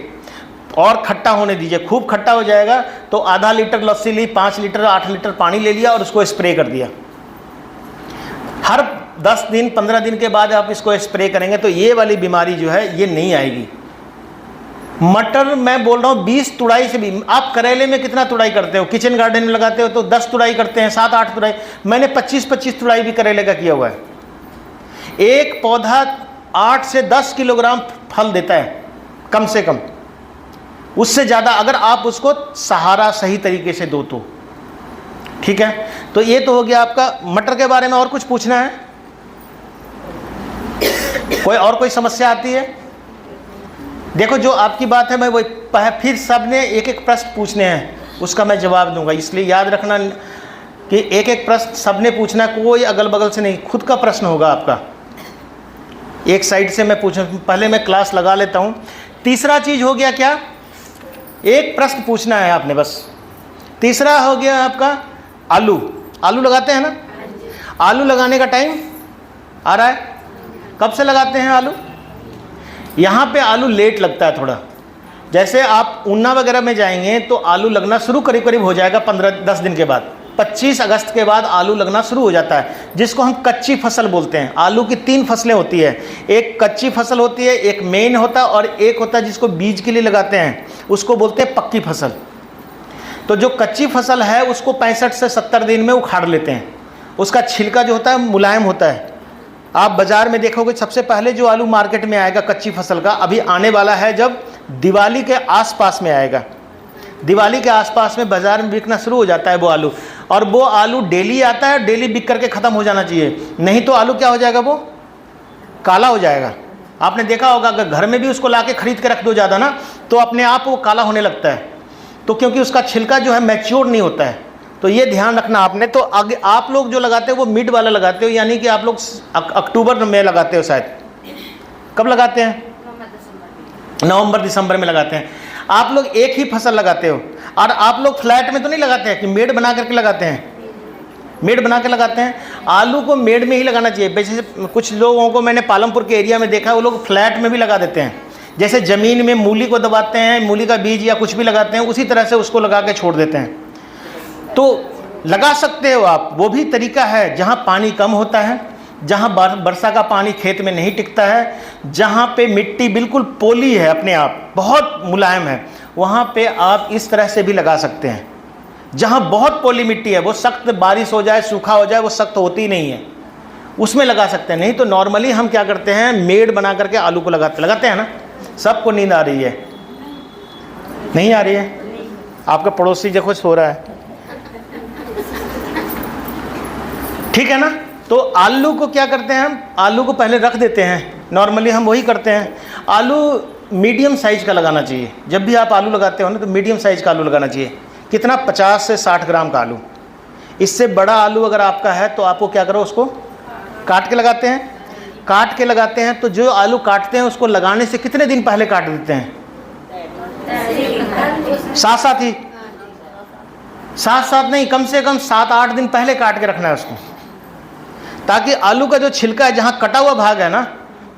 और खट्टा होने दीजिए। खूब खट्टा हो जाएगा तो आधा लीटर लस्सी ली, 5 लीटर 8 लीटर पानी ले लिया और उसको स्प्रे कर दिया। हर 10 दिन 15 दिन के बाद आप इसको स्प्रे करेंगे तो ये वाली बीमारी जो है ये नहीं आएगी। मटर मैं बोल रहा हूँ 20 तुड़ाई से भी, आप करेले में कितना तुड़ाई करते हो, किचन गार्डन में लगाते हो तो 10 तुड़ाई करते हैं, 7-8 तुड़ाई। मैंने 25-25 तुड़ाई भी करेले का किया हुआ है। एक पौधा 8 से 10 किलोग्राम फल देता है कम से कम, उससे ज़्यादा अगर आप उसको सहारा सही तरीके से दो तो, ठीक है। तो ये तो हो गया आपका मटर के बारे में। और कुछ पूछना है? कोई समस्या आती है? देखो जो आपकी बात है, मैं वही फिर सब ने एक एक प्रश्न पूछने हैं, उसका मैं जवाब दूंगा, इसलिए याद रखना कि एक एक प्रश्न सब ने पूछना, कोई अगल बगल से नहीं, खुद का प्रश्न होगा आपका। एक साइड से मैं पूछूं, पहले मैं क्लास लगा लेता हूं। तीसरा चीज़ हो गया क्या, एक प्रश्न पूछना है आपने बस। तीसरा हो गया आपका आलू लगाते हैं ना? आलू लगाने का टाइम आ रहा है, कब से लगाते हैं आलू? यहाँ पे आलू लेट लगता है थोड़ा। जैसे आप ऊना वगैरह में जाएंगे तो आलू लगना शुरू करीब करीब हो जाएगा 15-10 दिन के बाद। 25 अगस्त के बाद आलू लगना शुरू हो जाता है, जिसको हम कच्ची फसल बोलते हैं। आलू की 3 फसलें होती है, एक कच्ची फसल होती है, एक मेन होता है, और एक होता है जिसको बीज के लिए लगाते हैं, उसको बोलते हैं पक्की फसल। तो जो कच्ची फसल है उसको 65 से 70 दिन में उखाड़ लेते हैं। उसका छिलका जो होता है मुलायम होता है। आप बाज़ार में देखोगे सबसे पहले जो आलू मार्केट में आएगा कच्ची फसल का, अभी आने वाला है, जब दिवाली के आसपास में आएगा। दिवाली के आसपास में बाज़ार में बिकना शुरू हो जाता है वो आलू, और वो आलू डेली आता है, डेली बिक करके ख़त्म हो जाना चाहिए, नहीं तो आलू क्या हो जाएगा, वो काला हो जाएगा। आपने देखा होगा अगर घर में भी उसको ला के खरीद के रख दो ज़्यादा ना, तो अपने आप वो काला होने लगता है, तो क्योंकि उसका छिलका जो है मैच्योर नहीं होता है। तो ये ध्यान रखना आपने। तो आगे आप लोग जो लगाते हो वो मिड वाला लगाते हो, यानी कि आप लोग अक्टूबर में लगाते हो, शायद कब लगाते हैं, नवंबर दिसंबर में लगाते हैं। आप लोग एक ही फसल लगाते हो, और आप लोग फ्लैट में तो नहीं लगाते हैं कि मेड़ बना करके लगाते हैं, मेड़ बना के लगाते हैं। आलू को मेड़ में ही लगाना चाहिए। वैसे कुछ लोगों को मैंने पालमपुर के एरिया में देखा, वो लोग फ्लैट में भी लगा देते हैं। जैसे ज़मीन में मूली को दबाते हैं, मूली का बीज या कुछ भी लगाते हैं, उसी तरह से उसको लगा के छोड़ देते हैं। तो लगा सकते हो आप, वो भी तरीका है। जहाँ पानी कम होता है, जहाँ वर्षा का पानी खेत में नहीं टिकता है, जहाँ पे मिट्टी बिल्कुल पोली है, अपने आप बहुत मुलायम है, वहाँ पे आप इस तरह से भी लगा सकते हैं। जहाँ बहुत पोली मिट्टी है, वो सख्त बारिश हो जाए, सूखा हो जाए, वो सख्त होती नहीं है, उसमें लगा सकते हैं। नहीं तो नॉर्मली हम क्या करते हैं, मेड़ बना करके आलू को लगाते हैं ना। सबको नींद आ रही है? नहीं आ रही है? आपका पड़ोसी देखो सो रहा है, ठीक है ना? तो आलू को क्या करते हैं हम, आलू को पहले रख देते हैं, नॉर्मली हम वही करते हैं। आलू मीडियम साइज़ का लगाना चाहिए, जब भी आप आलू लगाते हो ना तो मीडियम साइज़ का आलू लगाना चाहिए। कितना, 50 से 60 ग्राम का आलू। इससे बड़ा आलू अगर आपका है तो आपको क्या करो, उसको काट के लगाते हैं। काट के लगाते हैं तो जो आलू काटते हैं उसको लगाने से कितने दिन पहले काट देते हैं? साथ साथ नहीं, कम से कम 7-8 दिन पहले काट के रखना है उसको, ताकि आलू का जो छिलका है, जहाँ कटा हुआ भाग है ना,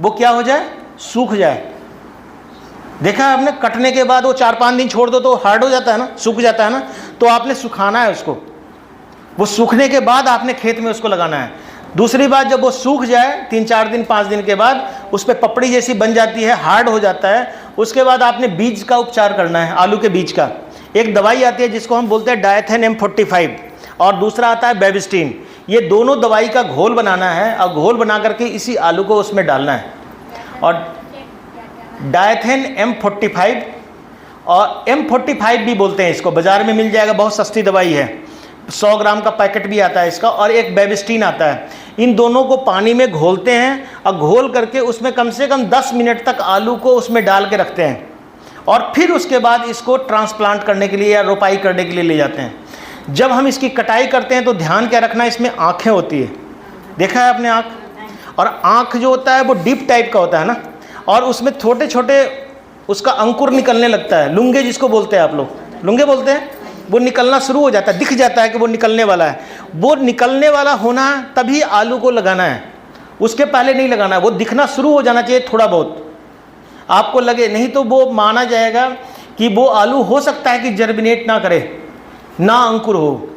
वो क्या हो जाए, सूख जाए। देखा है आपने, कटने के बाद वो 4-5 दिन छोड़ दो तो हार्ड हो जाता है ना, सूख जाता है ना, तो आपने सुखाना है उसको। वो सूखने के बाद आपने खेत में उसको लगाना है। दूसरी बात, जब वो सूख जाए 3-4 दिन 5 दिन के बाद, उस पर पपड़ी जैसी बन जाती है, हार्ड हो जाता है, उसके बाद आपने बीज का उपचार करना है। आलू के बीज का एक दवाई आती है जिसको हम बोलते हैं डायथेन M45, और दूसरा आता है बेबिस्टीन। ये दोनों दवाई का घोल बनाना है, और घोल बना करके इसी आलू को उसमें डालना है। और डायथेन M45 और M45 भी बोलते हैं इसको, बाज़ार में मिल जाएगा, बहुत सस्ती दवाई है, 100 ग्राम का पैकेट भी आता है इसका, और एक बेबिस्टीन आता है। इन दोनों को पानी में घोलते हैं, और घोल करके उसमें कम से कम 10 मिनट तक आलू को उसमें डाल के रखते हैं, और फिर उसके बाद इसको ट्रांसप्लांट करने के लिए या रोपाई करने के लिए ले जाते हैं। जब हम इसकी कटाई करते हैं तो ध्यान क्या रखना है, इसमें आँखें होती है, देखा है आपने आँख, और आँख जो होता है वो डीप टाइप का होता है ना, और उसमें छोटे छोटे उसका अंकुर निकलने लगता है, लुंगे जिसको बोलते हैं आप लोग, लुंगे बोलते हैं, वो निकलना शुरू हो जाता है, दिख जाता है कि वो निकलने वाला है। वो निकलने वाला होना तभी आलू को लगाना है, उसके पहले नहीं लगाना है। वो दिखना शुरू हो जाना चाहिए थोड़ा बहुत, आपको लगे, नहीं तो वो माना जाएगा कि वो आलू हो सकता है कि जर्मिनेट ना करे, ना अंकुर हो।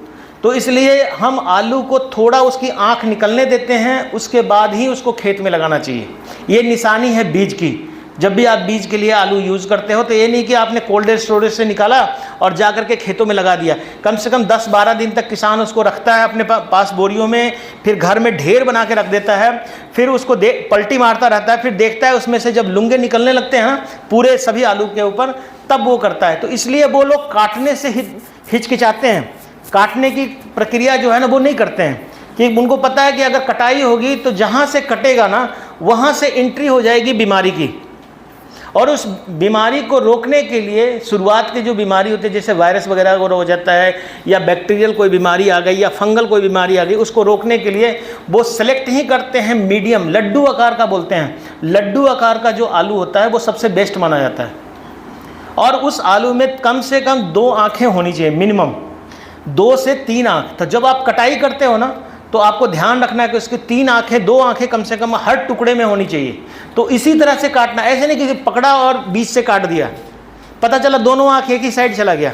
तो इसलिए हम आलू को थोड़ा उसकी आँख निकलने देते हैं, उसके बाद ही उसको खेत में लगाना चाहिए। ये निशानी है बीज की। जब भी आप बीज के लिए आलू यूज़ करते हो तो ये नहीं कि आपने कोल्ड स्टोरेज से निकाला और जा कर के खेतों में लगा दिया। कम से कम 10-12 दिन तक किसान उसको रखता है अपने पास बोरियों में, फिर घर में ढेर बना के रख देता है, फिर उसको पलटी मारता रहता है, फिर देखता है उसमें से जब लुंगे निकलने लगते हैं ना पूरे सभी आलू के ऊपर, तब वो करता है। तो इसलिए वो लोग काटने से हिचकिचाते हैं, काटने की प्रक्रिया जो है ना वो नहीं करते हैं, कि उनको पता है कि अगर कटाई होगी तो जहाँ से कटेगा ना वहाँ से एंट्री हो जाएगी बीमारी की, और उस बीमारी को रोकने के लिए शुरुआत की जो बीमारी होती है, जैसे वायरस वगैरह को हो जाता है, या बैक्टीरियल कोई बीमारी आ गई, या फंगल कोई बीमारी आ गई, उसको रोकने के लिए वो सेलेक्ट ही करते हैं मीडियम, लड्डू आकार का बोलते हैं, लड्डू आकार का जो आलू होता है वो सबसे बेस्ट माना जाता है। और उस आलू में कम से कम 2 आँखें होनी चाहिए, मिनिमम 2 से 3 आँख। तो जब आप कटाई करते हो ना तो आपको ध्यान रखना है कि उसकी 3 आँखें, 2 आँखें कम से कम हर टुकड़े में होनी चाहिए। तो इसी तरह से काटना, ऐसे नहीं कि पकड़ा और बीच से काट दिया, पता चला दोनों आँख एक ही साइड चला गया।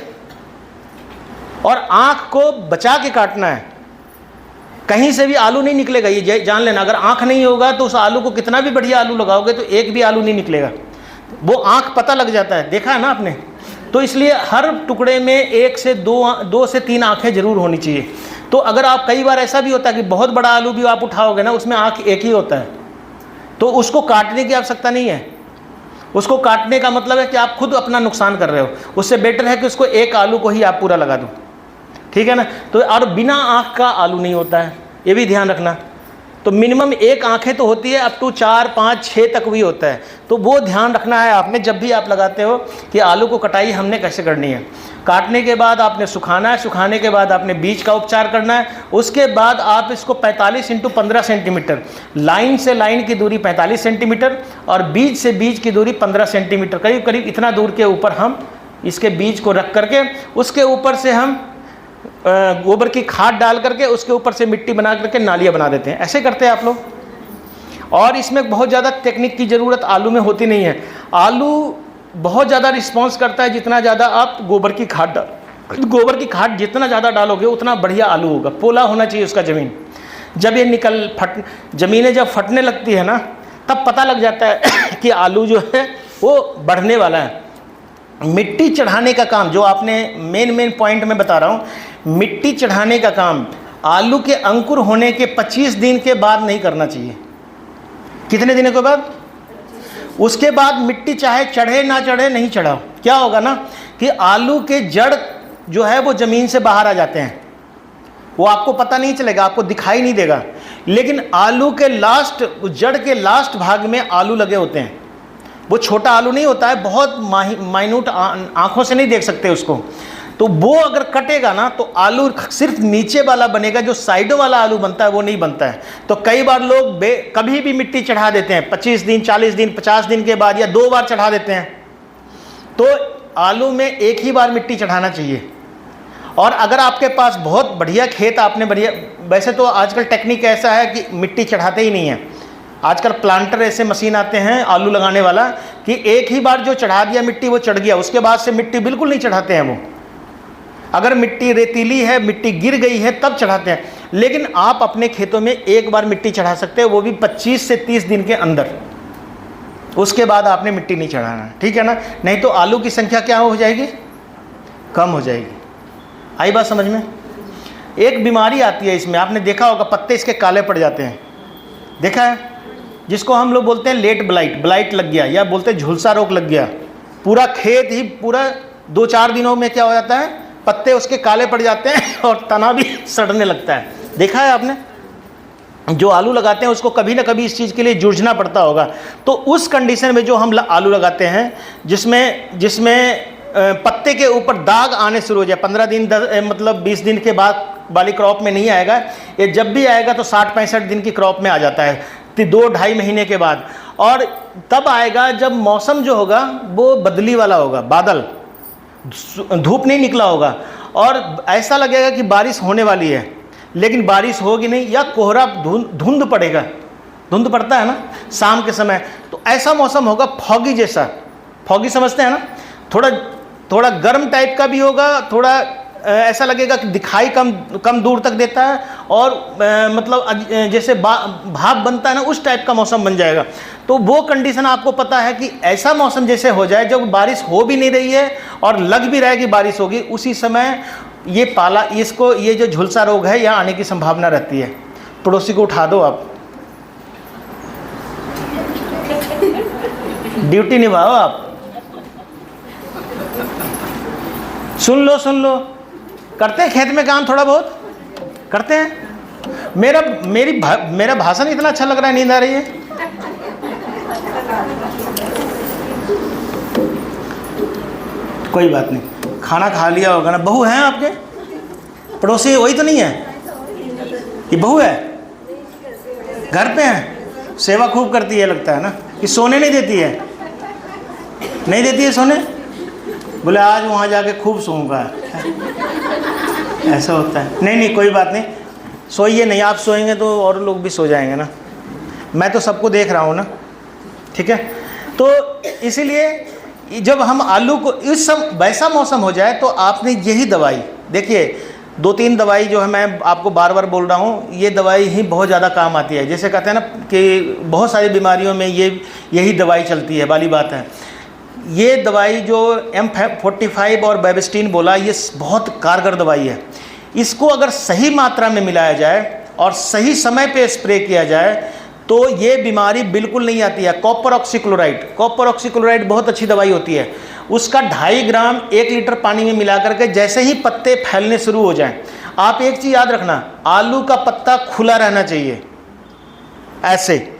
और आँख को बचा के काटना है, कहीं से भी आलू नहीं निकलेगा, ये जान लेना। अगर आँख नहीं होगा तो उस आलू को कितना भी बढ़िया आलू लगाओगे तो एक भी आलू नहीं निकलेगा, वो आँख पता लग जाता है, देखा है ना आपने। तो इसलिए हर टुकड़े में 1 से 2 से 3 आँखें जरूर होनी चाहिए। तो अगर आप, कई बार ऐसा भी होता है कि बहुत बड़ा आलू भी आप उठाओगे ना, उसमें आँख एक ही होता है, तो उसको काटने की आवश्यकता नहीं है। उसको काटने का मतलब है कि आप खुद अपना नुकसान कर रहे हो, उससे बेटर है कि उसको एक आलू को ही आप पूरा लगा दो, ठीक है ना। तो और बिना आँख का आलू नहीं होता है, ये भी ध्यान रखना। तो मिनिमम 1 आँखें तो होती है, अप टू 4, 5, 6 तक भी होता है। तो वो ध्यान रखना है आपने जब भी आप लगाते हो कि आलू को कटाई हमने कैसे करनी है। काटने के बाद आपने सुखाना है, सुखाने के बाद आपने बीज का उपचार करना है। उसके बाद आप इसको 45 × 15 सेंटीमीटर, लाइन से लाइन की दूरी 45 सेंटीमीटर और बीज से बीज की दूरी 15 सेंटीमीटर, करीब करीब इतना दूर के ऊपर हम इसके बीज को रख करके उसके ऊपर से हम गोबर की खाद डाल करके उसके ऊपर से मिट्टी बना करके नालियाँ बना देते हैं। ऐसे करते हैं आप लोग। और इसमें बहुत ज़्यादा टेक्निक की ज़रूरत आलू में होती नहीं है। आलू बहुत ज़्यादा रिस्पॉन्स करता है जितना ज़्यादा आप गोबर की खाद गोबर की खाद जितना ज़्यादा डालोगे उतना बढ़िया आलू होगा। पोला होना चाहिए उसका ज़मीन। जब ये ज़मीनें जब फटने लगती है ना तब पता लग जाता है कि आलू जो है वो बढ़ने वाला है। मिट्टी चढ़ाने का काम, जो आपने मेन पॉइंट में बता रहा हूँ, मिट्टी चढ़ाने का काम आलू के अंकुर होने के 25 दिन के बाद नहीं करना चाहिए। कितने दिनों के बाद? उसके बाद मिट्टी चाहे चढ़े ना चढ़े नहीं चढ़ा, क्या होगा ना कि आलू के जड़ जो है वो ज़मीन से बाहर आ जाते हैं, वो आपको पता नहीं चलेगा, आपको दिखाई नहीं देगा। लेकिन आलू के लास्ट, जड़ के लास्ट भाग में आलू लगे होते हैं। वो छोटा आलू नहीं होता है, बहुत माइन्यूट, आंखों से नहीं देख सकते उसको। तो वो अगर कटेगा ना तो आलू सिर्फ नीचे वाला बनेगा, जो साइडों वाला आलू बनता है वो नहीं बनता है। तो कई बार लोग कभी भी मिट्टी चढ़ा देते हैं, 25 दिन 40 दिन 50 दिन के बाद, या 2 बार चढ़ा देते हैं। तो आलू में एक ही बार मिट्टी चढ़ाना चाहिए। और अगर आपके पास बहुत बढ़िया खेत, आपने बढ़िया, वैसे तो आजकल टेक्निक ऐसा है कि मिट्टी चढ़ाते ही नहीं है। आजकल प्लांटर ऐसे मशीन आते हैं आलू लगाने वाला कि एक ही बार जो चढ़ा दिया मिट्टी वो चढ़ गया, उसके बाद से मिट्टी बिल्कुल नहीं चढ़ाते हैं वो। अगर मिट्टी रेतीली है, मिट्टी गिर गई है, तब चढ़ाते हैं। लेकिन आप अपने खेतों में एक बार मिट्टी चढ़ा सकते हैं, वो भी 25 से 30 दिन के अंदर। उसके बाद आपने मिट्टी नहीं चढ़ाना, ठीक है ना? नहीं तो आलू की संख्या क्या हो जाएगी, कम हो जाएगी। आई बात समझ में? एक बीमारी आती है इसमें, आपने देखा होगा, पत्ते इसके काले पड़ जाते हैं, देखा है? जिसको हम लोग बोलते हैं लेट ब्लाइट, ब्लाइट लग गया, या बोलते हैं झुलसा रोग लग गया। पूरा खेत ही पूरा 2-4 दिनों में क्या हो जाता है, पत्ते उसके काले पड़ जाते हैं और तना भी सड़ने लगता है। देखा है आपने? जो आलू लगाते हैं उसको कभी ना कभी इस चीज़ के लिए जूझना पड़ता होगा। तो उस कंडीशन में जो हम आलू लगाते हैं, जिसमें पत्ते के ऊपर दाग आने शुरू हो जाए, 15 दिन मतलब 20 दिन के बाद वाली क्रॉप में नहीं आएगा, ये जब भी आएगा तो 60-65 दिन की क्रॉप में आ जाता है, 2-2.5 महीने के बाद। और तब आएगा जब मौसम जो होगा वो बदली वाला होगा, बादल, धूप नहीं निकला होगा, और ऐसा लगेगा कि बारिश होने वाली है, लेकिन बारिश होगी नहीं, या कोहरा धुंध पड़ेगा। धुंध पड़ता है ना शाम के समय, तो ऐसा मौसम होगा फॉगी जैसा। फॉगी समझते हैं ना? थोड़ा गर्म टाइप का भी होगा, थोड़ा ऐसा लगेगा कि दिखाई कम दूर तक देता है, और मतलब जैसे भाप बनता है ना, उस टाइप का मौसम बन जाएगा। तो वो कंडीशन आपको पता है कि ऐसा मौसम जैसे हो जाए जब बारिश हो भी नहीं रही है और लग भी रहा है कि बारिश होगी, उसी समय ये जो झुलसा रोग है यहाँ आने की संभावना रहती है। पड़ोसी को उठा दो, आप ड्यूटी निभाओ, आप सुन लो। करते हैं खेत में काम, थोड़ा बहुत करते हैं। मेरा भाषण इतना अच्छा लग रहा है, नींद आ रही है। कोई बात नहीं, खाना खा लिया होगा ना। बहू है आपके पड़ोसी? वही तो नहीं है, ये बहू है, घर पे है, सेवा खूब करती है लगता है ना। कि सोने नहीं देती है? नहीं देती है सोने? बोले आज वहाँ जाके खूब सोऊंगा, ऐसा होता है। नहीं कोई बात नहीं, सोइए नहीं, आप सोएंगे तो और लोग भी सो जाएंगे ना। मैं तो सबको देख रहा हूँ ना, ठीक है? तो इसीलिए जब हम आलू को वैसा मौसम हो जाए तो आपने यही दवाई, देखिए 2-3 दवाई जो है मैं आपको बार बार बोल रहा हूँ, ये दवाई ही बहुत ज़्यादा काम आती है। जैसे कहते हैं ना कि बहुत सारी बीमारियों में यही दवाई चलती है वाली बात है। ये दवाई जो M45 और बेबिस्टिन बोला, ये बहुत कारगर दवाई है। इसको अगर सही मात्रा में मिलाया जाए और सही समय पे स्प्रे किया जाए तो ये बीमारी बिल्कुल नहीं आती है। कॉपर ऑक्सीक्लोराइड बहुत अच्छी दवाई होती है। उसका 2.5 ग्राम 1 लीटर पानी में मिला करके जैसे ही पत्ते फैलने शुरू हो जाएं, आप एक चीज़ याद रखना, आलू का पत्ता खुला रहना चाहिए। ऐसे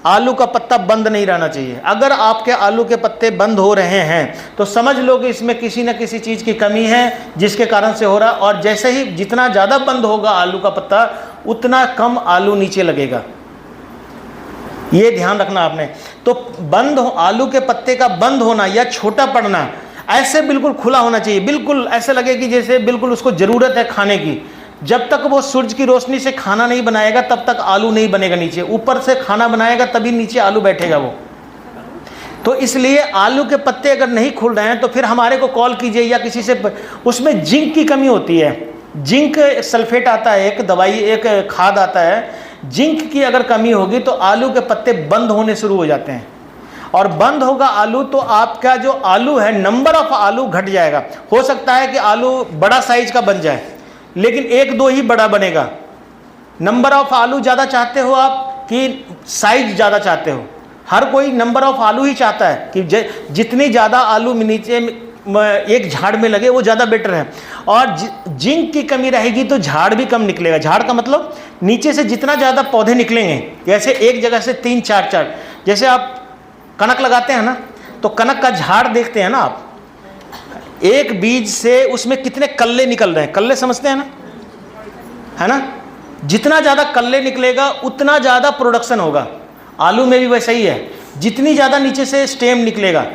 आलू का पत्ता बंद नहीं रहना चाहिए। अगर आपके आलू के पत्ते बंद हो रहे हैं तो समझ लो कि इसमें किसी न किसी चीज़ की कमी है जिसके कारण से हो रहा। और जैसे ही जितना ज़्यादा बंद होगा आलू का पत्ता, उतना कम आलू नीचे लगेगा। ये ध्यान रखना आपने। तो आलू के पत्ते का बंद होना या छोटा पड़ना, ऐसे बिल्कुल खुला होना चाहिए। बिल्कुल ऐसे लगे कि जैसे बिल्कुल उसको ज़रूरत है खाने की। जब तक वो सूरज की रोशनी से खाना नहीं बनाएगा तब तक आलू नहीं बनेगा नीचे। ऊपर से खाना बनाएगा तभी नीचे आलू बैठेगा वो। तो इसलिए आलू के पत्ते अगर नहीं खुल रहे हैं तो फिर हमारे को कॉल कीजिए या किसी से। उसमें जिंक की कमी होती है। जिंक सल्फेट आता है, एक दवाई, एक खाद आता है। जिंक की अगर कमी होगी तो आलू के पत्ते बंद होने शुरू हो जाते हैं, और बंद होगा आलू तो आपका जो आलू है, नंबर ऑफ आलू घट जाएगा। हो सकता है कि आलू बड़ा साइज का बन जाए लेकिन 1-2 ही बड़ा बनेगा। नंबर ऑफ आलू ज़्यादा चाहते हो आप कि साइज ज़्यादा चाहते हो? हर कोई नंबर ऑफ आलू ही चाहता है कि जितनी ज़्यादा आलू नीचे एक झाड़ में लगे वो ज़्यादा बेटर है। और जिंक की कमी रहेगी तो झाड़ भी कम निकलेगा। झाड़ का मतलब नीचे से जितना ज़्यादा पौधे निकलेंगे, जैसे एक जगह से 3-4, जैसे आप कनक लगाते हैं ना, तो कनक का झाड़ देखते हैं ना आप, एक बीज से उसमें कितने कल्ले निकल रहे हैं, कल्ले समझते हैं ना, है ना। जितना ज़्यादा कल्ले निकलेगा उतना ज़्यादा प्रोडक्शन होगा। आलू में भी वैसा ही है, जितनी ज़्यादा नीचे से स्टेम निकलेगा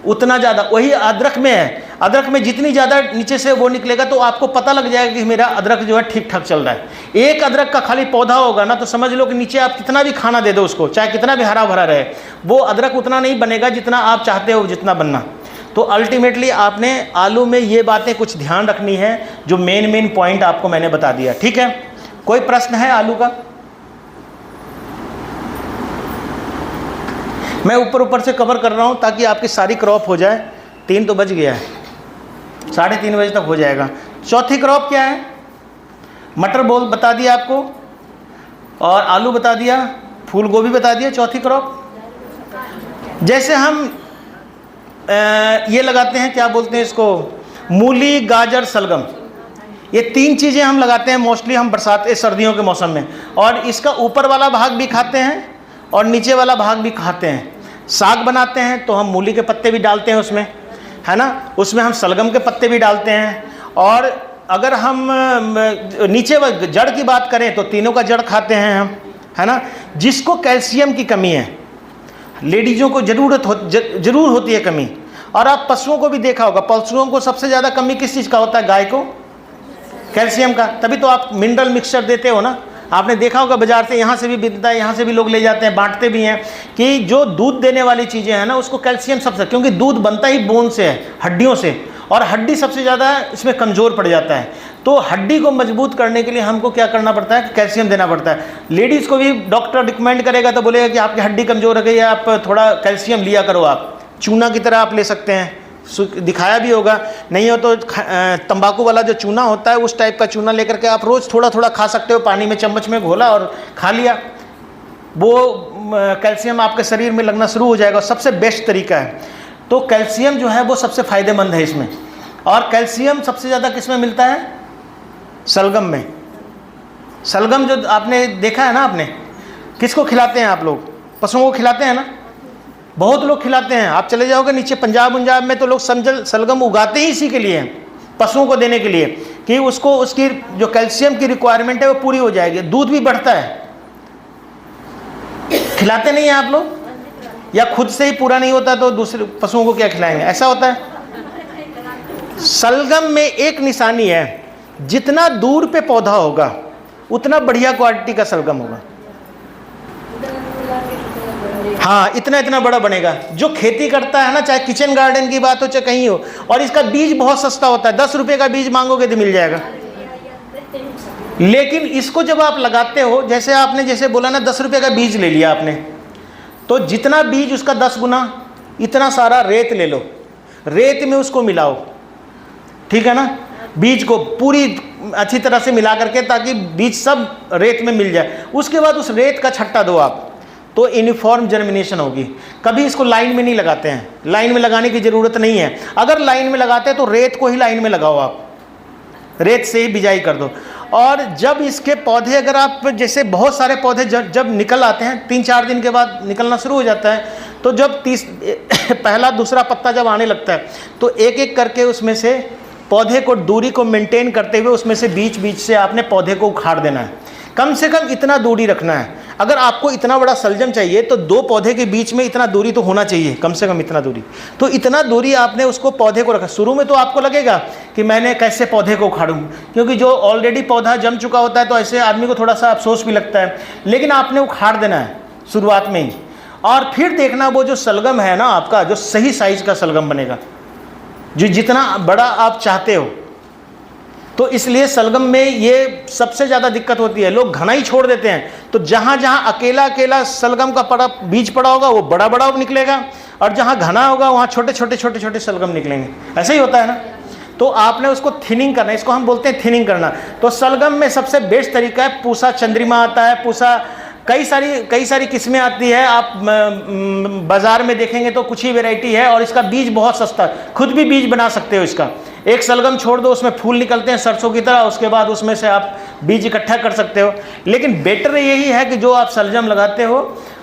उतना ज़्यादा। वही अदरक में है, अदरक में जितनी ज़्यादा नीचे से वो निकलेगा तो आपको पता लग जाएगा कि मेरा अदरक जो है ठीक ठाक चल रहा है। एक अदरक का खाली पौधा होगा ना, तो समझ लो कि नीचे आप कितना भी खाना दे दो उसको, चाहे कितना भी हरा भरा रहे, वो अदरक उतना नहीं बनेगा जितना आप चाहते हो जितना बनना। तो अल्टीमेटली आपने आलू में ये बातें कुछ ध्यान रखनी है, जो मेन पॉइंट आपको मैंने बता दिया। ठीक है, कोई प्रश्न है आलू का? मैं ऊपर से कवर कर रहा हूँ ताकि आपकी सारी क्रॉप हो जाए। 3 तो बज गया है, 3:30 बजे तक हो जाएगा। चौथी क्रॉप क्या है? मटर बता दिया आपको, और आलू बता दिया, फूल गोभी बता दिया। चौथी क्रॉप जैसे हम ये लगाते हैं, क्या बोलते हैं इसको, मूली, गाजर, सलगम, ये 3 चीज़ें हम लगाते हैं मोस्टली हम बरसात सर्दियों के मौसम में। और इसका ऊपर वाला भाग भी खाते हैं और नीचे वाला भाग भी खाते हैं। साग बनाते हैं तो हम मूली के पत्ते भी डालते हैं उसमें, है ना, उसमें हम सलगम के पत्ते भी डालते हैं। और अगर हम नीचे जड़ की बात करें तो तीनों का जड़ खाते हैं हम, है ना। जिसको कैल्शियम की कमी है, लेडीज़ों को जरूर होती है कमी। और आप पशुओं को भी देखा होगा, पशुओं को सबसे ज़्यादा कमी किस चीज़ का होता है? गाय को कैल्शियम का। तभी तो आप मिनरल मिक्सचर देते हो ना, आपने देखा होगा बाजार से, यहाँ से भी बिकता है, यहाँ से भी लोग ले जाते हैं, बांटते भी हैं, कि जो दूध देने वाली चीज़ें हैं ना उसको कैल्शियम सबसे, क्योंकि दूध बनता ही बोन से है, हड्डियों से, और हड्डी सबसे ज़्यादा इसमें कमज़ोर पड़ जाता है। तो हड्डी को मजबूत करने के लिए हमको क्या करना पड़ता है? कैल्शियम देना पड़ता है। लेडीज़ को भी डॉक्टर रिकमेंड करेगा तो बोलेगा कि आपकी हड्डी कमज़ोर हो गई है, आप थोड़ा कैल्शियम लिया करो। आप चूना की तरह आप ले सकते हैं, दिखाया भी होगा। नहीं हो तो तंबाकू वाला जो चूना होता है उस टाइप का चूना लेकर के आप रोज़ थोड़ा थोड़ा खा सकते हो, पानी में चम्मच में घोला और खा लिया, वो कैल्शियम आपके शरीर में लगना शुरू हो जाएगा। सबसे बेस्ट तरीका है। तो कैल्शियम जो है वो सबसे फ़ायदेमंद है इसमें। और कैल्शियम सबसे ज़्यादा किस में मिलता है? सलगम में। सलगम जो आपने देखा है ना, आपने किसको खिलाते हैं आप लोग? पशुओं को खिलाते हैं ना, बहुत लोग खिलाते हैं। आप चले जाओगे नीचे पंजाब में तो लोग सलगम उगाते ही इसी के लिए हैं, पशुओं को देने के लिए, कि उसको उसकी जो कैल्शियम की रिक्वायरमेंट है वो पूरी हो जाएगी, दूध भी बढ़ता है। खिलाते नहीं हैं आप लोग? या खुद से ही पूरा नहीं होता तो दूसरे पशुओं को क्या खिलाएंगे, ऐसा होता है। सलगम में एक निशानी है, जितना दूर पे पौधा होगा उतना बढ़िया क्वालिटी का सलगम होगा। हाँ, इतना बड़ा बनेगा। जो खेती करता है ना, चाहे किचन गार्डन की बात हो चाहे कहीं हो, और इसका बीज बहुत सस्ता होता है, 10 रुपये का बीज मांगोगे तो मिल जाएगा। लेकिन इसको जब आप लगाते हो, जैसे आपने जैसे बोला ना 10 रुपये का बीज ले लिया आपने, तो जितना बीज उसका 10 गुना, इतना सारा रेत ले लो, रेत में उसको मिलाओ, ठीक है ना, बीज को पूरी अच्छी तरह से मिला करके, ताकि बीज सब रेत में मिल जाए। उसके बाद उस रेत का छट्टा दो आप, तो यूनिफॉर्म जर्मिनेशन होगी। कभी इसको लाइन में नहीं लगाते हैं, लाइन में लगाने की ज़रूरत नहीं है। अगर लाइन में लगाते हैं तो रेत को ही लाइन में लगाओ, आप रेत से ही बिजाई कर दो। और जब इसके पौधे, अगर आप जैसे बहुत सारे पौधे जब निकल आते हैं, 3-4 दिन के बाद निकलना शुरू हो जाता है, तो जब पहला दूसरा पत्ता जब आने लगता है, तो एक एक करके उसमें से पौधे को दूरी को मेंटेन करते हुए उसमें से बीच से आपने पौधे को उखाड़ देना है। कम से कम इतना दूरी रखना है। अगर आपको इतना बड़ा शलजम चाहिए तो 2 पौधे के बीच में इतना दूरी तो होना चाहिए, कम से कम इतना दूरी। तो इतना दूरी आपने उसको पौधे को रखा। शुरू में तो आपको लगेगा कि मैंने कैसे पौधे को उखाड़ूं, क्योंकि जो ऑलरेडी पौधा जम चुका होता है तो ऐसे आदमी को थोड़ा सा अफसोस भी लगता है, लेकिन आपने उखाड़ देना है शुरुआत में ही। और फिर देखना वो जो सलगम है ना आपका, जो सही साइज का सलगम बनेगा, जो जितना बड़ा आप चाहते हो। तो इसलिए सलगम में ये सबसे ज़्यादा दिक्कत होती है, लोग घना ही छोड़ देते हैं। तो जहाँ जहाँ अकेला सलगम का बीज पड़ा होगा वो बड़ा बड़ा निकलेगा, और जहाँ घना होगा वहाँ छोटे छोटे सलगम निकलेंगे। ऐसा ही होता है ना। तो आपने उसको थिनिंग करना, इसको हम बोलते हैं थिनिंग करना। तो सलगम में सबसे बेस्ट तरीका है, पूसा चंद्रिमा आता है, पूसा कई सारी किस्में आती है। आप बाज़ार में देखेंगे तो कुछ ही वैरायटी है, और इसका बीज बहुत सस्ता है, खुद भी बीज बना सकते हो इसका। एक सलगम छोड़ दो, उसमें फूल निकलते हैं सरसों की तरह, उसके बाद उसमें से आप बीज इकट्ठा कर सकते हो। लेकिन बेटर यही है कि जो आप सलगम लगाते हो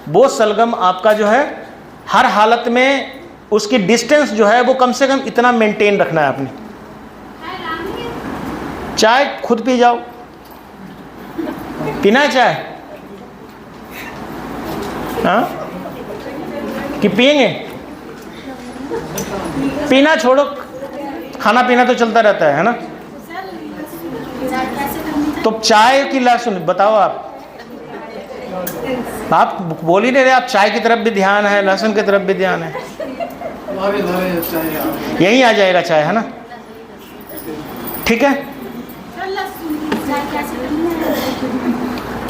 वो सलगम आपका जो है हर हालत में उसकी डिस्टेंस जो है वो कम से कम इतना मेंटेन रखना है आपने। चाय खुद पी जाओ, पीना है चाय? हाँ कि पिएंगे? पीना छोड़ो, खाना पीना तो चलता रहता है ना। तो चाय की लहसुन बताओ, आप बोल ही नहीं रहे। आप चाय की तरफ भी ध्यान है, लहसुन की तरफ भी ध्यान है। यही आ जाएगा चाय, है ना? ठीक है,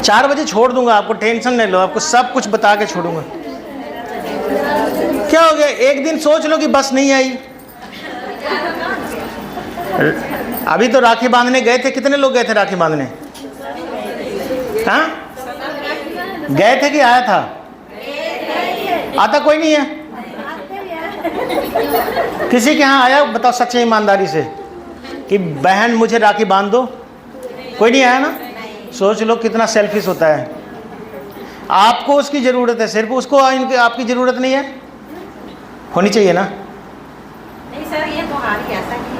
4 बजे छोड़ दूंगा, आपको टेंशन नहीं लो, आपको सब कुछ बता के छोड़ूंगा। क्या हो गया, एक दिन सोच लो कि बस नहीं आई। अभी तो राखी बांधने गए थे, कितने लोग गए थे राखी बांधने? हाँ गए थे कि आया था? आता कोई नहीं है? किसी के यहाँ आया बताओ सच्ची ईमानदारी से कि बहन मुझे राखी बांध दो? कोई नहीं आया ना? सोच लो कितना सेल्फिश होता है। आपको उसकी ज़रूरत है, सिर्फ उसको आपकी ज़रूरत नहीं है। होनी चाहिए ना?
नहीं सर, ये तो हाल ही ऐसा कि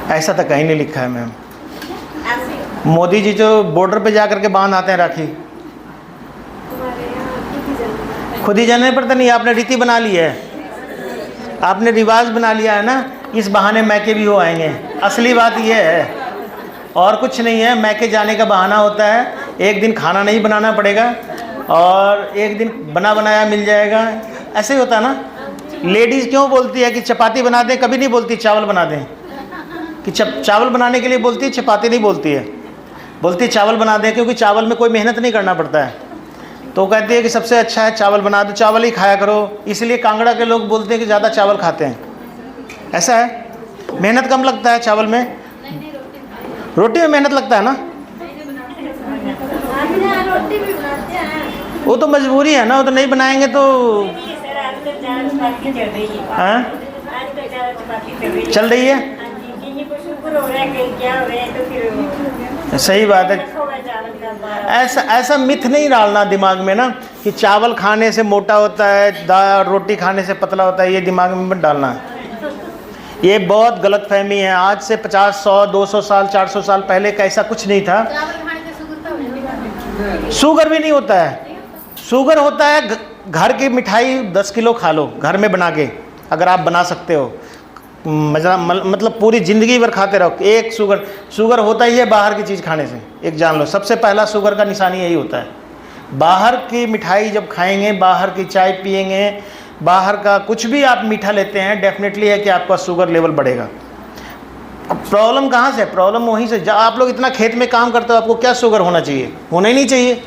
ऐसा तो कहीं नहीं लिखा है मैम। मोदी जी जो बॉर्डर पे जा करके बांध आते हैं राखी, खुद ही जाने पड़ता नहीं। आपने रीति बना ली है, आपने रिवाज बना लिया है ना, इस बहाने मैके भी हो आएंगे। असली बात ये है और कुछ नहीं है। मैके जाने का बहाना होता है, एक दिन खाना नहीं बनाना पड़ेगा और एक दिन बना बनाया मिल जाएगा। ऐसे ही होता है ना। लेडीज़ क्यों बोलती है कि चपाती बना दें, कभी नहीं बोलती चावल बना दें। कि चावल बनाने के लिए बोलती है, चपाती नहीं बोलती है। बोलती है चावल बना दें, क्योंकि चावल में कोई मेहनत नहीं करना पड़ता है। तो कहती है कि सबसे अच्छा है चावल बना दो, चावल ही खाया करो। इसलिए कांगड़ा के लोग बोलते हैं कि ज़्यादा चावल खाते हैं। ऐसा है, मेहनत कम लगता है चावल में, रोटी में मेहनत लगता है ना। वो तो मजबूरी है ना, वो तो नहीं बनाएंगे तो हाँ चल रही है। सही बात है। ऐसा मिथ नहीं डालना दिमाग में ना कि चावल खाने से मोटा होता है, दाल रोटी खाने से पतला होता है। ये दिमाग में मत डालना है, ये बहुत गलत फहमी है। आज से 50, 100, 200 साल, 400 साल पहले का ऐसा कुछ नहीं था। शुगर भी नहीं होता है। शुगर होता है घर की मिठाई 10 किलो खा लो घर में बना के, अगर आप बना सकते हो। मतलब पूरी ज़िंदगी भर खाते रहो। एक शुगर होता ही है बाहर की चीज़ खाने से। एक जान लो, सबसे पहला शुगर का निशानी यही होता है। बाहर की मिठाई जब खाएंगे, बाहर की चाय पिएंगे, बाहर का कुछ भी आप मीठा लेते हैं, डेफिनेटली है कि आपका शुगर लेवल बढ़ेगा। प्रॉब्लम कहाँ से? प्रॉब्लम वहीं से। आप लोग इतना खेत में काम करते हो, आपको क्या शुगर होना चाहिए? होना ही नहीं चाहिए।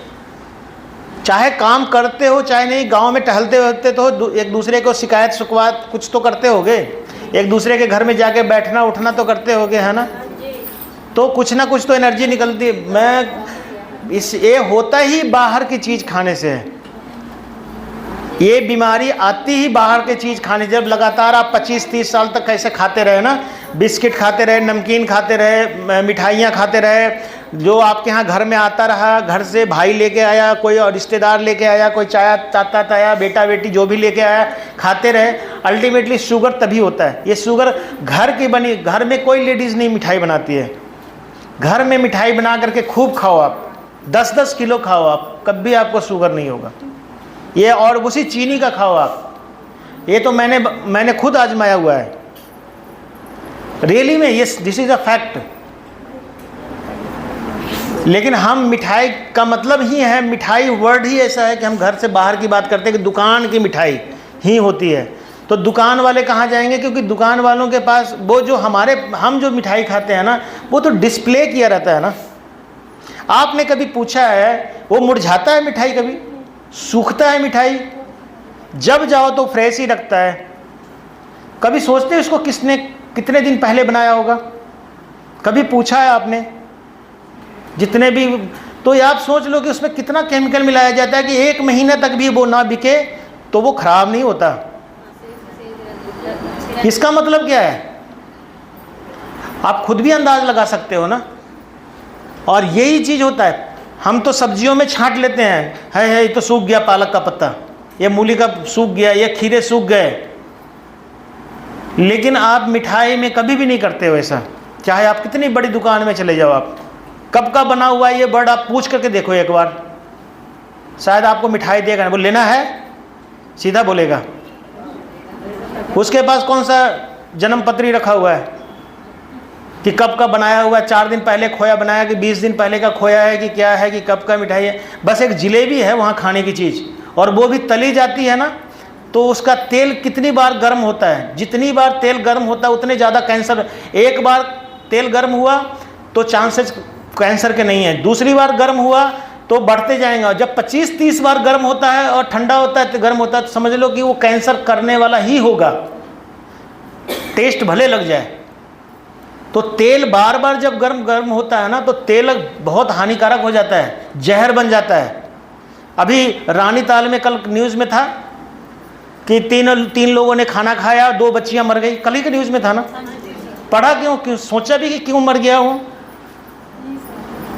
चाहे काम करते हो चाहे नहीं, गांव में टहलते होते तो एक दूसरे को शिकायत शिकवात कुछ तो करते होगे, एक दूसरे के घर में जाके बैठना उठना तो करते होगे, है ना? तो कुछ ना कुछ तो एनर्जी निकलती है। ये होता ही बाहर की चीज़ खाने से है। ये बीमारी आती ही बाहर की चीज़ खाने। जब लगातार आप 25-30 साल तक कैसे खाते रहे ना, बिस्किट खाते रहे, नमकीन खाते रहे, मिठाइयाँ खाते रहे, जो आपके यहाँ घर में आता रहा, घर से भाई लेके आया, कोई और रिश्तेदार लेके आया, कोई चाचा ताया, बेटा बेटी जो भी लेके आया, खाते रहे, अल्टीमेटली शुगर तभी होता है। ये शुगर घर की बनी, घर में कोई लेडीज़ नहीं मिठाई बनाती है। घर में मिठाई बना करके खूब खाओ आप, 10-10 किलो खाओ आप, कभी आपको शुगर नहीं होगा। ये और उसी चीनी का खाओ आप। ये तो मैंने खुद आजमाया हुआ है रियली में। ये दिस इज़ अ फैक्ट। लेकिन हम मिठाई का मतलब ही है, मिठाई वर्ड ही ऐसा है कि हम घर से बाहर की बात करते हैं कि दुकान की मिठाई ही होती है। तो दुकान वाले कहाँ जाएंगे? क्योंकि दुकान वालों के पास वो जो हम जो मिठाई खाते हैं ना, वो तो डिस्प्ले किया रहता है ना। आपने कभी पूछा है वो मुरझाता है मिठाई? कभी सूखता है मिठाई? जब जाओ तो फ्रेश ही रखता है। कभी सोचते हैं उसको किसने कितने दिन पहले बनाया होगा? कभी पूछा है आपने? जितने भी तो ये आप सोच लो कि उसमें कितना केमिकल मिलाया जाता है कि 1 महीने तक भी वो ना बिके तो वो खराब नहीं होता। इसका मतलब क्या है, आप खुद भी अंदाज लगा सकते हो ना। और यही चीज़ होता है, हम तो सब्जियों में छांट लेते हैं, है ये तो सूख गया पालक का पत्ता, ये मूली का सूख गया, ये खीरे सूख गए, लेकिन आप मिठाई में कभी भी नहीं करते हो ऐसा। चाहे आप कितनी बड़ी दुकान में चले जाओ, आप कब का बना हुआ है ये वर्ड आप पूछ करके देखो एक बार, शायद आपको मिठाई देगा, वो लेना है सीधा बोलेगा। उसके पास कौन सा जन्म पत्री रखा हुआ है कि कब का बनाया हुआ है, 4 दिन पहले खोया बनाया कि 20 दिन पहले का खोया है कि क्या है कि कब का मिठाई है। बस एक जिलेबी है वहाँ खाने की चीज़, और वो भी तली जाती है ना, तो उसका तेल कितनी बार गर्म होता है, जितनी बार तेल गर्म होता है उतने ज़्यादा कैंसर। एक बार तेल गर्म हुआ तो चांसेस कैंसर के नहीं है, दूसरी बार गर्म हुआ तो बढ़ते जाएगा। जब 25-30 बार गर्म होता है और ठंडा होता है तो गर्म होता है, तो समझ लो कि वो कैंसर करने वाला ही होगा, टेस्ट भले लग जाए। तो तेल बार बार जब गर्म होता है ना, तो तेल बहुत हानिकारक हो जाता है, जहर बन जाता है। अभी रानीताल में कल न्यूज़ में था कि तीन लोगों ने खाना खाया, 2 बच्चियां मर गई, कल ही के न्यूज़ में था ना। पढ़ा क्यों सोचा भी कि क्यों मर गया हूँ,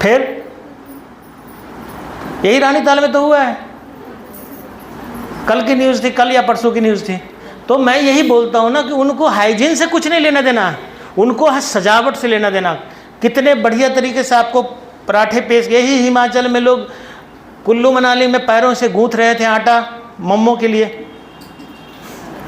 फिर यही रानीताल में तो हुआ है, कल की न्यूज़ थी, कल या परसों की न्यूज़ थी। तो मैं यही बोलता हूँ ना कि उनको हाइजीन से कुछ नहीं लेना देना, उनको सजावट से लेना देना। कितने बढ़िया तरीके से आपको पराठे पेश, यही हिमाचल में लोग कुल्लू मनाली में पैरों से गूंथ रहे थे आटा मम्मों के लिए,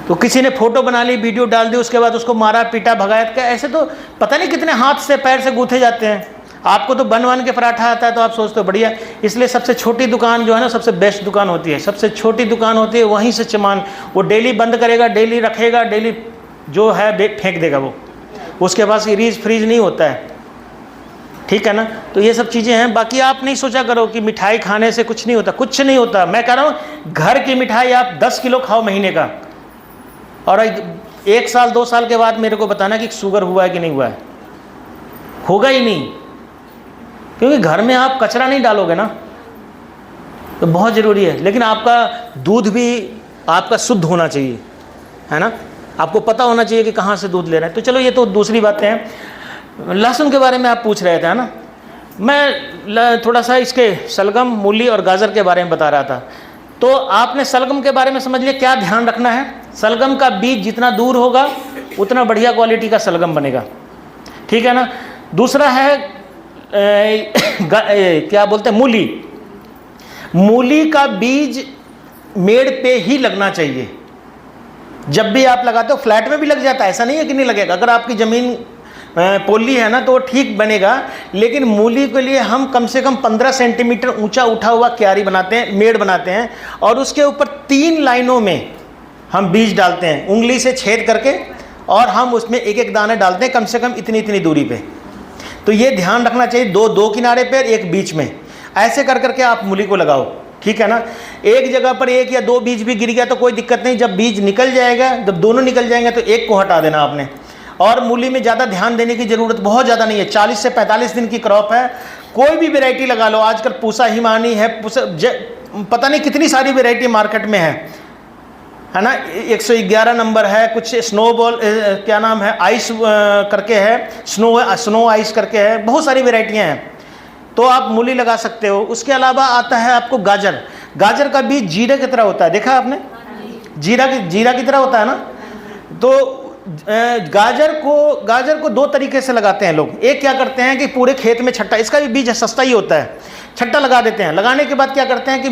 तो किसी ने फोटो बना ली, वीडियो डाल दी, उसके बाद उसको मारा पीटा भगाया। क्या ऐसे तो पता नहीं कितने हाथ से पैर से गूंथे जाते हैं। आपको तो बन के पराठा आता है तो आप सोचते हो बढ़िया। इसलिए सबसे छोटी दुकान जो है ना, सबसे बेस्ट दुकान होती है, सबसे छोटी दुकान होती है, वहीं से सामान वो डेली बंद करेगा, डेली रखेगा, डेली जो है फेंक देगा वो, उसके पास रीज फ्रीज नहीं होता है, ठीक है ना। तो ये सब चीज़ें हैं। बाकी आप नहीं सोचा करो कि मिठाई खाने से कुछ नहीं होता, कुछ नहीं होता। मैं कह रहा हूँ घर की मिठाई आप 10 किलो खाओ महीने का, और 1 साल 2 साल के बाद मेरे को बताना कि शुगर हुआ है कि नहीं हुआ है। होगा ही नहीं, क्योंकि घर में आप कचरा नहीं डालोगे ना, तो बहुत ज़रूरी है। लेकिन आपका दूध भी आपका शुद्ध होना चाहिए, है ना, आपको पता होना चाहिए कि कहाँ से दूध ले रहे हैं। तो चलो ये तो दूसरी बातें हैं। लहसुन के बारे में आप पूछ रहे थे, है ना, मैं थोड़ा सा इसके शलगम, मूली और गाजर के बारे में बता रहा था। तो आपने शलगम के बारे में समझ लिया, क्या ध्यान रखना है। शलगम का बीज जितना दूर होगा उतना बढ़िया क्वालिटी का शलगम बनेगा, ठीक है ना। दूसरा है क्या बोलते हैं, मूली। मूली का बीज मेड़ पे ही लगना चाहिए। जब भी आप लगाते हो, फ्लैट में भी लग जाता है, ऐसा नहीं है कि नहीं लगेगा। अगर आपकी ज़मीन पोली है ना तो ठीक बनेगा, लेकिन मूली के लिए हम कम से कम 15 सेंटीमीटर ऊंचा उठा हुआ क्यारी बनाते हैं, मेड़ बनाते हैं, और उसके ऊपर 3 लाइनों में हम बीज डालते हैं, उंगली से छेद करके, और हम उसमें एक एक दाने डालते हैं, कम से कम इतनी इतनी दूरी पे। तो ये ध्यान रखना चाहिए, दो किनारे पर, एक बीच में, ऐसे कर करके आप मूली को लगाओ, ठीक है ना। एक जगह पर 1 या 2 बीज भी गिर गया तो कोई दिक्कत नहीं, जब बीज निकल जाएगा, जब दोनों निकल जाएंगे तो एक को हटा देना आपने। और मूली में ज़्यादा ध्यान देने की ज़रूरत बहुत ज़्यादा नहीं है, 40 से 45 दिन की क्रॉप है। कोई भी वैरायटी लगा लो, आजकल पूसा हिमानी है, पता नहीं कितनी सारी वैरायटी मार्केट में है ना। 111 नंबर है, कुछ स्नोबॉल क्या नाम है, आइस करके है, स्नो आइस करके है, बहुत सारी वैरायटियाँ हैं। तो आप मूली लगा सकते हो। उसके अलावा आता है आपको गाजर। गाजर का बीज जीरे की तरह होता है, देखा आपने, जीरा की तरह होता है ना। तो गाजर को 2 तरीके से लगाते हैं लोग। एक क्या करते हैं कि पूरे खेत में छट्टा, इसका भी बीज सस्ता ही होता है, छट्टा लगा देते हैं। लगाने के बाद क्या करते हैं कि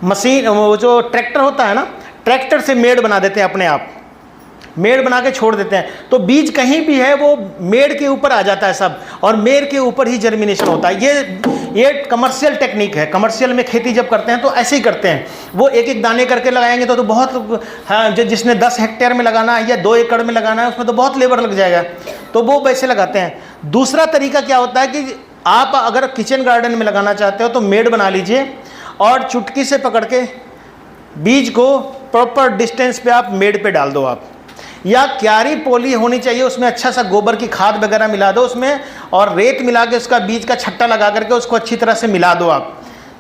मशीन, वो जो ट्रैक्टर होता है ना, ट्रैक्टर से मेड़ बना देते हैं, अपने आप मेड़ बना के छोड़ देते हैं। तो बीज कहीं भी है वो मेड़ के ऊपर आ जाता है सब, और मेड़ के ऊपर ही जर्मिनेशन होता है। ये कमर्शियल टेक्निक है। कमर्शियल में खेती जब करते हैं तो ऐसे ही करते हैं, वो एक एक दाने करके लगाएंगे तो बहुत, हाँ, जिसने 10 हेक्टेयर में लगाना है या 2 एकड़ में लगाना है, उसमें तो बहुत लेबर लग जाएगा, तो वो वैसे लगाते हैं। दूसरा तरीका क्या होता है कि आप अगर किचन गार्डन में लगाना चाहते हो तो मेड़ बना लीजिए, और चुटकी से पकड़ के बीज को प्रॉपर डिस्टेंस पे आप मेड़ पे डाल दो। आप या क्यारी पोली होनी चाहिए, उसमें अच्छा सा गोबर की खाद वगैरह मिला दो उसमें, और रेत मिला के उसका बीज का छट्टा लगा करके उसको अच्छी तरह से मिला दो आप।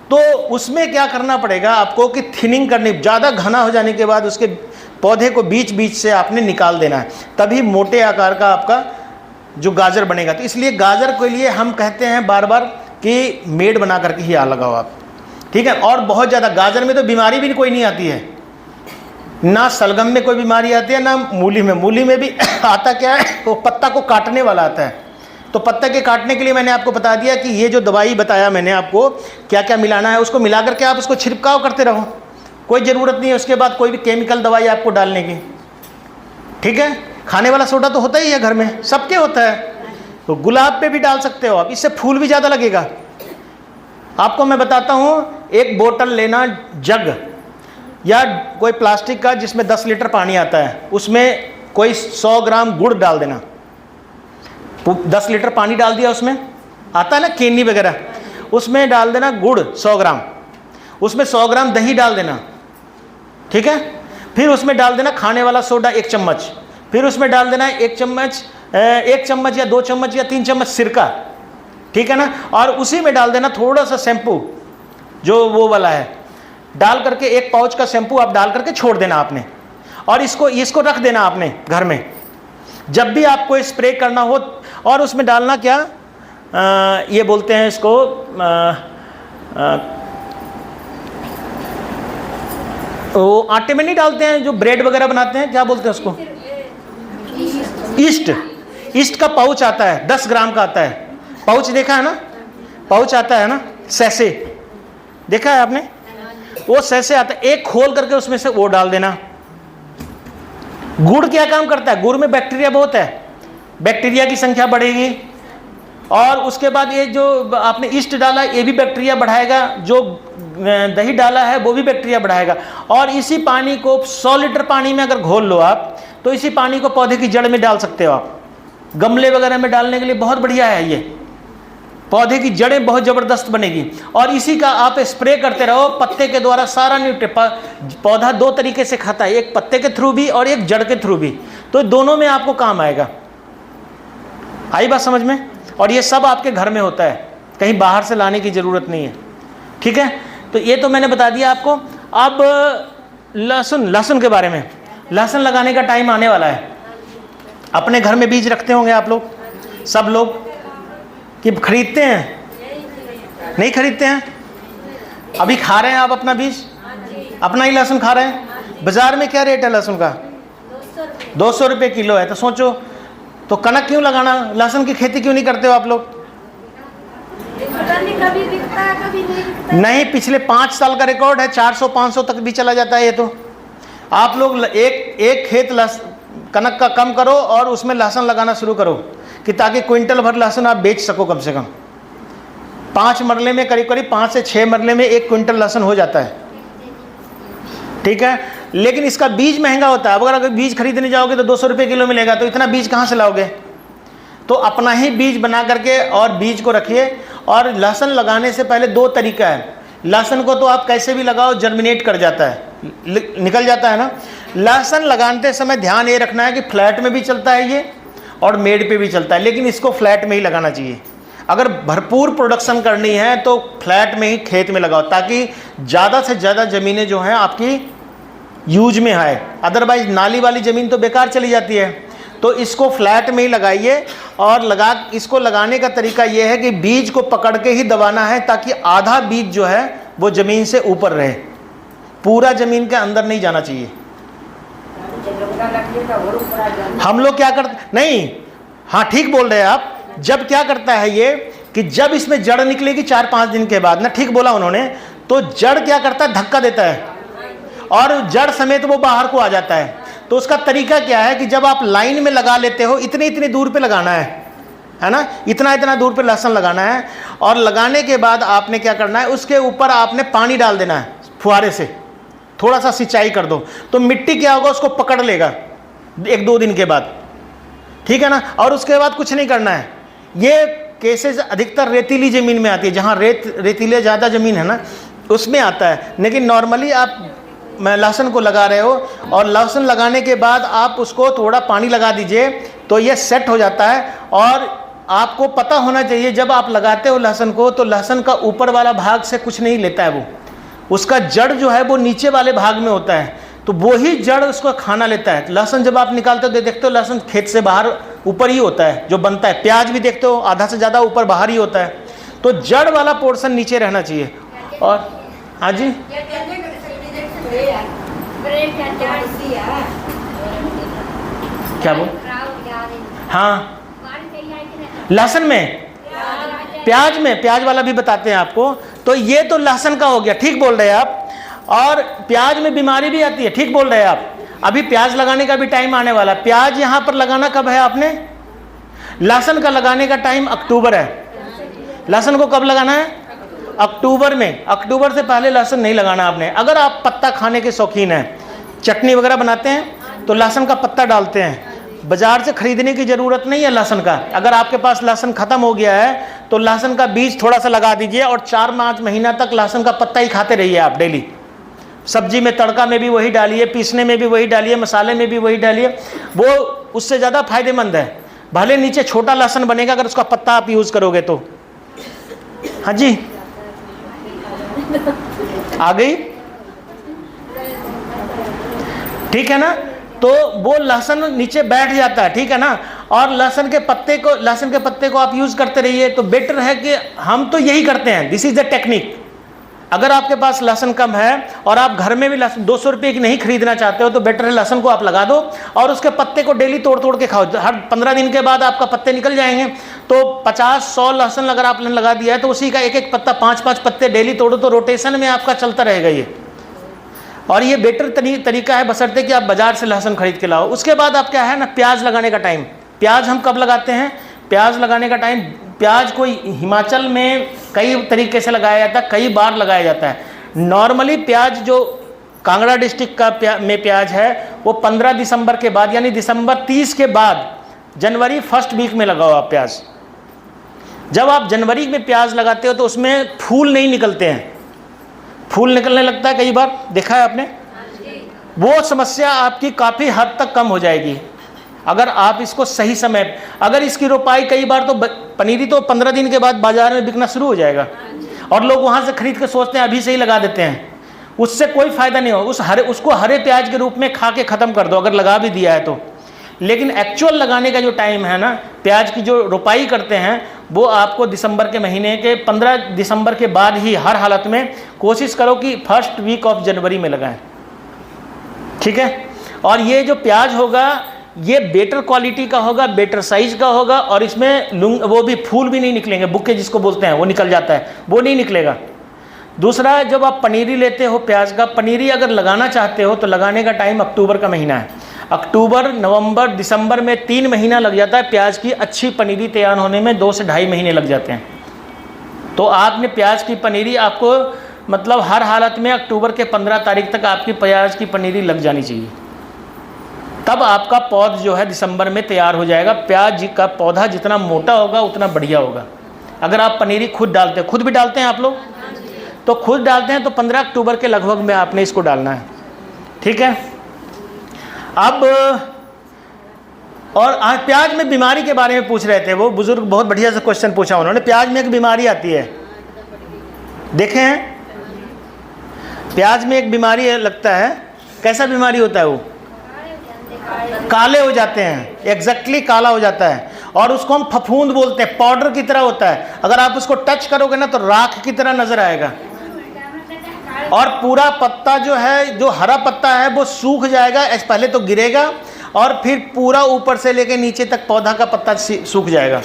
तो उसमें क्या करना पड़ेगा आपको कि थिनिंग करनी, ज़्यादा घना हो जाने के बाद उसके पौधे को बीच बीच से आपने निकाल देना है, तभी मोटे आकार का आपका जो गाजर बनेगा। तो इसलिए गाजर के लिए हम कहते हैं बार बार कि मेड़ बना करके ही लगाओ आप, ठीक है। और बहुत ज़्यादा गाजर में तो बीमारी भी कोई नहीं आती है, ना सलगम में कोई बीमारी आती है, ना मूली में। मूली में भी आता क्या है, वो पत्ता को काटने वाला आता है। तो पत्ता के काटने के लिए मैंने आपको बता दिया कि ये जो दवाई बताया मैंने आपको क्या क्या मिलाना है, उसको मिला करके आप उसको छिड़काव करते रहो, कोई ज़रूरत नहीं है उसके बाद कोई भी केमिकल दवाई आपको डालने की, ठीक है। खाने वाला सोडा तो होता ही है घर में, सबके होता है, तो गुलाब पे भी डाल सकते हो आप, इससे फूल भी ज़्यादा लगेगा। आपको मैं बताता हूँ, एक बोतल लेना जग या कोई प्लास्टिक का जिसमें 10 लीटर पानी आता है, उसमें कोई 100 ग्राम गुड़ डाल देना। 10 लीटर पानी डाल दिया, उसमें आता है ना केनी वगैरह, उसमें डाल देना गुड़ 100 ग्राम, उसमें 100 ग्राम दही डाल देना, ठीक है। फिर उसमें डाल देना खाने वाला सोडा 1 चम्मच, फिर उसमें डाल देना 1 चम्मच या 2 चम्मच या 3 चम्मच सिरका, ठीक है ना। और उसी में डाल देना थोड़ा सा शैम्पू जो वो वाला है, डाल करके 1 पाउच का शैम्पू आप डाल करके छोड़ देना आपने, और इसको रख देना आपने घर में। जब भी आपको स्प्रे करना हो, और उसमें डालना क्या, ये बोलते हैं इसको वो आटे में नहीं डालते हैं जो ब्रेड वगैरह बनाते हैं, क्या बोलते हैं उसको, ईस्ट का पाउच आता है, 10 ग्राम का आता है पाउच, देखा है ना, पाउच आता है ना, सैसे देखा है आपने, वो सैसे आता है, एक खोल करके उसमें से वो डाल देना। गुड़ क्या काम करता है, गुड़ में बैक्टीरिया बहुत है, बैक्टीरिया की संख्या बढ़ेगी, और उसके बाद ये जो आपने ईस्ट डाला ये भी बैक्टीरिया बढ़ाएगा, जो दही डाला है वो भी बैक्टीरिया बढ़ाएगा। और इसी पानी को 100 लीटर पानी में अगर घोल लो आप, तो इसी पानी को पौधे की जड़ में डाल सकते हो आप, गमले वगैरह में डालने के लिए बहुत बढ़िया है ये, पौधे की जड़ें बहुत ज़बरदस्त बनेगी। और इसी का आप स्प्रे करते रहो पत्ते के द्वारा, सारा पौधा 2 तरीके से खाता है, एक पत्ते के थ्रू भी और एक जड़ के थ्रू भी, तो दोनों में आपको काम आएगा। आई बात समझ में। और ये सब आपके घर में होता है, कहीं बाहर से लाने की ज़रूरत नहीं है, ठीक है। तो ये तो मैंने बता दिया आपको। अब लहसुन के बारे में, लहसुन लगाने का टाइम आने वाला है। अपने घर में बीज रखते होंगे आप लोग, सब लोग, कि खरीदते हैं, नहीं खरीदते हैं, अभी खा रहे हैं आप अपना बीज, अपना ही लहसुन खा रहे हैं। बाजार में क्या रेट है लहसुन का, 200 रुपये किलो है। तो सोचो, तो कनक क्यों लगाना, लहसुन की खेती क्यों नहीं करते हो आप लोग?
कभी बिकता है कभी नहीं बिकता।
नहीं, पिछले 5 साल का रिकॉर्ड है, 400-500 तक भी चला जाता है ये। तो आप लोग एक खेत कनक का कम करो और उसमें लहसुन लगाना शुरू करो, कि ताकि क्विंटल भर लहसुन आप बेच सको कम से कम। 5 मरले में करीब 5 से 6 मरले में 1 क्विंटल लहसुन हो जाता है, ठीक है। लेकिन इसका बीज महंगा होता है, अगर बीज खरीदने जाओगे तो 200 रुपये किलो मिलेगा, तो इतना बीज कहाँ से लाओगे? तो अपना ही बीज बना करके और बीज को रखिए। और लहसुन लगाने से पहले 2 तरीका है। लहसुन को तो आप कैसे भी लगाओ, जर्मिनेट कर जाता है, निकल जाता है ना। लहसुन लगाते समय ध्यान ये रखना है कि फ्लैट में भी चलता है ये और मेड़ पे भी चलता है, लेकिन इसको फ्लैट में ही लगाना चाहिए। अगर भरपूर प्रोडक्शन करनी है तो फ्लैट में ही खेत में लगाओ, ताकि ज़्यादा से ज़्यादा ज़मीनें जो हैं आपकी यूज में आए। अदरवाइज नाली वाली ज़मीन तो बेकार चली जाती है। तो इसको फ्लैट में ही लगाइए। और इसको लगाने का तरीका ये है कि बीज को पकड़ के ही दबाना है, ताकि आधा बीज जो है वो ज़मीन से ऊपर रहे, पूरा ज़मीन के अंदर नहीं जाना चाहिए। हम लोग क्या करते नहीं, हाँ ठीक बोल रहे हैं आप। जब क्या करता है ये कि जब इसमें जड़ निकलेगी 4-5 दिन के बाद ना, ठीक बोला उन्होंने, तो जड़ क्या करता है, धक्का देता है और जड़ समेत वो बाहर को आ जाता है। तो उसका तरीका क्या है कि जब आप लाइन में लगा लेते हो, इतनी दूर पे लगाना है ना, इतना दूर पे लहसुन लगाना है। और लगाने के बाद आपने क्या करना है, उसके ऊपर आपने पानी डाल देना है फुहारे से, थोड़ा सा सिंचाई कर दो, तो मिट्टी क्या होगा, उसको पकड़ लेगा 1-2 दिन के बाद, ठीक है ना। और उसके बाद कुछ नहीं करना है। ये केसेस अधिकतर रेतीली ज़मीन में आती है, जहाँ रेतीले ज़्यादा ज़मीन है ना, उसमें आता है। लेकिन नॉर्मली आप लहसुन को लगा रहे हो, और लहसुन लगाने के बाद आप उसको थोड़ा पानी लगा दीजिए तो ये सेट हो जाता है। और आपको पता होना चाहिए जब आप लगाते हो लहसुन को, तो लहसुन का ऊपर वाला भाग से कुछ नहीं लेता है, वो उसका जड़ जो है वो नीचे वाले भाग में होता है, तो वो ही जड़ उसको खाना लेता है। लहसुन जब आप निकालते हो तो देखते हो लहसुन खेत से बाहर ऊपर ही होता है जो बनता है। प्याज भी देखते हो आधा से ज़्यादा ऊपर बाहर ही होता है, तो जड़ वाला पोर्शन नीचे रहना चाहिए। और हाँ जी, क्या बोल, हाँ लहसुन में, प्याज वाला भी बताते हैं आपको। तो ये तो लहसुन का हो गया, ठीक बोल रहे हैं आप। और प्याज में बीमारी भी आती है, ठीक बोल रहे हैं आप। अभी प्याज लगाने का भी टाइम आने वाला है। प्याज यहाँ पर लगाना कब है आपने? लहसुन का लगाने का टाइम अक्टूबर है। लहसुन को कब लगाना है? अक्टूबर में। अक्टूबर से पहले लहसुन नहीं लगाना आपने। अगर आप पत्ता खाने के शौकीन हैं, चटनी वगैरह बनाते हैं तो लहसुन का पत्ता डालते हैं, बाजार से खरीदने की ज़रूरत नहीं है लहसुन का। अगर आपके पास लहसुन ख़त्म हो गया है तो लहसुन का बीज थोड़ा सा लगा दीजिए और 4-5 महीना तक लहसुन का पत्ता ही खाते रहिए आप डेली। सब्जी में, तड़का में भी वही डालिए, पीसने में भी वही डालिए, मसाले में भी वही डालिए, वो उससे ज़्यादा फायदेमंद है। भले नीचे छोटा लहसुन बनेगा अगर उसका पत्ता आप यूज़ करोगे तो। हाँ जी, आ गई, ठीक है ना। तो वो लहसुन नीचे बैठ जाता है, ठीक है ना। और लहसुन के पत्ते को आप यूज करते रहिए। तो बेटर है कि हम तो यही करते हैं, दिस इज द टेक्निक। अगर आपके पास लहसुन कम है और आप घर में भी लहसुन 200 रुपये की नहीं खरीदना चाहते हो, तो बेटर है लहसुन को आप लगा दो और उसके पत्ते को डेली तोड़ के खाओ। हर 15 दिन के बाद आपका पत्ते निकल जाएंगे। तो 50-100 लहसुन अगर आपने लगा दिया है तो उसी का एक पत्ता, 5-5 पत्ते डेली तोड़ो, तो रोटेशन में आपका चलता रहेगा ये। और ये बेटर तरीका है, बशर्ते कि आप बाजार से लहसुन खरीद के लाओ। उसके बाद आप क्या है ना, प्याज लगाने का टाइम। प्याज हम कब लगाते हैं? प्याज लगाने का टाइम, प्याज को हिमाचल में कई तरीके से लगाया जाता है, कई बार लगाया जाता है। नॉर्मली प्याज जो कांगड़ा डिस्ट्रिक्ट का में प्याज है वो 15 दिसंबर के बाद, यानी दिसंबर 30 के बाद जनवरी फर्स्ट वीक में लगाओ आप प्याज। जब आप जनवरी में प्याज लगाते हो तो उसमें फूल नहीं निकलते हैं, फूल निकलने लगता है कई बार, देखा है आपने। वो समस्या आपकी काफ़ी हद तक कम हो जाएगी अगर आप इसको सही समय, अगर इसकी रोपाई कई बार तो पनीरी तो 15 दिन के बाद बाजार में बिकना शुरू हो जाएगा और लोग वहाँ से खरीद के सोचते हैं अभी से ही लगा देते हैं। उससे कोई फ़ायदा नहीं हो। उसको हरे प्याज के रूप में खा के ख़त्म कर दो अगर लगा भी दिया है तो। लेकिन एक्चुअल लगाने का जो टाइम है ना, प्याज की जो रोपाई करते हैं, वो आपको दिसंबर के महीने के 15 दिसंबर के बाद ही हर हालत में कोशिश करो कि फर्स्ट वीक ऑफ जनवरी में लगाएं, ठीक है। और ये जो प्याज होगा ये बेटर क्वालिटी का होगा, बेटर साइज का होगा, और इसमें वो भी फूल भी नहीं निकलेंगे, बुक्के जिसको बोलते हैं वो निकल जाता है, वो नहीं निकलेगा। दूसरा, जब आप पनीरी लेते हो प्याज का, पनीरी अगर लगाना चाहते हो तो लगाने का टाइम अक्टूबर का महीना है। अक्टूबर, नवंबर, दिसंबर में 3 महीना लग जाता है प्याज की अच्छी पनीरी तैयार होने में, 2 से ढाई महीने लग जाते हैं। तो आपने प्याज की पनीरी आपको मतलब हर हालत में अक्टूबर के 15 तारीख तक आपकी प्याज की पनीरी लग जानी चाहिए, तब आपका पौध जो है दिसंबर में तैयार हो जाएगा। प्याज का पौधा जितना मोटा होगा उतना बढ़िया होगा। अगर आप पनीरी खुद डालते हैं, खुद भी डालते हैं आप लोग, तो खुद डालते हैं तो 15 अक्टूबर के लगभग में आपने इसको डालना है, ठीक है। अब और आज प्याज में बीमारी के बारे में पूछ रहे थे वो बुजुर्ग, बहुत बढ़िया से क्वेश्चन पूछा उन्होंने। प्याज में एक बीमारी आती है, देखे हैं, प्याज में एक बीमारी लगता है। कैसा बीमारी होता है वो? काले हो जाते हैं, एग्जैक्टली काला हो जाता है, और उसको हम फफूंद बोलते हैं, पाउडर की तरह होता है। अगर आप उसको टच करोगे ना तो राख की तरह नजर आएगा, और पूरा पत्ता जो है, जो हरा पत्ता है वो सूख जाएगा। पहले तो गिरेगा और फिर पूरा ऊपर से लेके नीचे तक पौधा का पत्ता सूख जाएगा।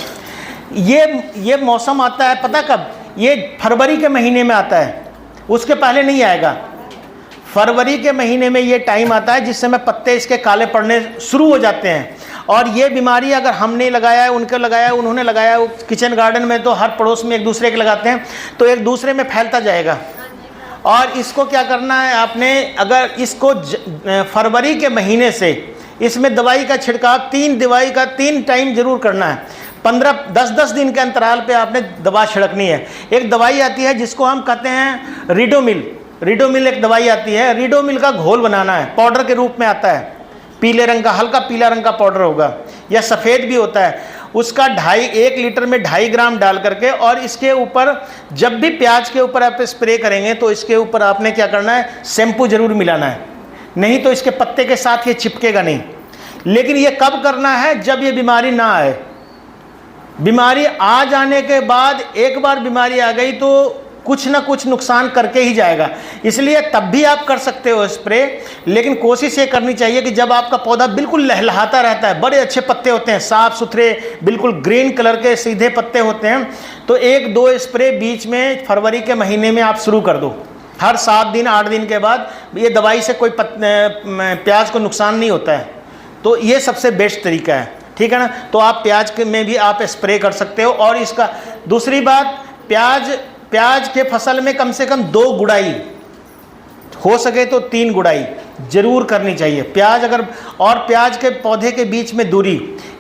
ये मौसम आता है पता कब? ये फरवरी के महीने में आता है, उसके पहले नहीं आएगा। फरवरी के महीने में ये टाइम आता है जिस समय पत्ते इसके काले पड़ने शुरू हो जाते हैं। और ये बीमारी अगर हमने लगाया है, उनके लगाया है, उन्होंने लगाया है, किचन गार्डन में तो हर पड़ोस में एक दूसरे के लगाते हैं, तो एक दूसरे में फैलता जाएगा। और इसको क्या करना है आपने, अगर इसको फरवरी के महीने से इसमें दवाई का छिड़काव 3 टाइम जरूर करना है। 10-10 दिन के अंतराल पे आपने दवा छिड़कनी है। एक दवाई आती है जिसको हम कहते हैं रिडोमिल, रिडोमिल एक दवाई आती है, रिडोमिल का घोल बनाना है, पाउडर के रूप में आता है, पीले रंग का, हल्का पीला रंग का पाउडर होगा या सफ़ेद भी होता है, उसका 1 लीटर में 2.5 ग्राम डाल करके, और इसके ऊपर जब भी प्याज के ऊपर आप स्प्रे करेंगे तो इसके ऊपर आपने क्या करना है, शैम्पू जरूर मिलाना है, नहीं तो इसके पत्ते के साथ ये चिपकेगा नहीं। लेकिन ये कब करना है, जब ये बीमारी ना आए। बीमारी आ जाने के बाद, एक बार बीमारी आ गई तो कुछ ना कुछ नुकसान करके ही जाएगा, इसलिए तब भी आप कर सकते हो स्प्रे। लेकिन कोशिश ये करनी चाहिए कि जब आपका पौधा बिल्कुल लहलहाता रहता है, बड़े अच्छे पत्ते होते हैं, साफ सुथरे बिल्कुल ग्रीन कलर के सीधे पत्ते होते हैं, तो 1-2 स्प्रे बीच में फरवरी के महीने में आप शुरू कर दो। हर 7 दिन 8 दिन के बाद, ये दवाई से कोई प्याज को नुकसान नहीं होता है, तो ये सबसे बेस्ट तरीका है, ठीक है ना। तो आप प्याज में भी आप स्प्रे कर सकते हो। और इसका दूसरी बात, प्याज के फसल में कम से कम 2 गुड़ाई, हो सके तो 3 गुड़ाई जरूर करनी चाहिए प्याज। अगर, और प्याज के पौधे के बीच में दूरी,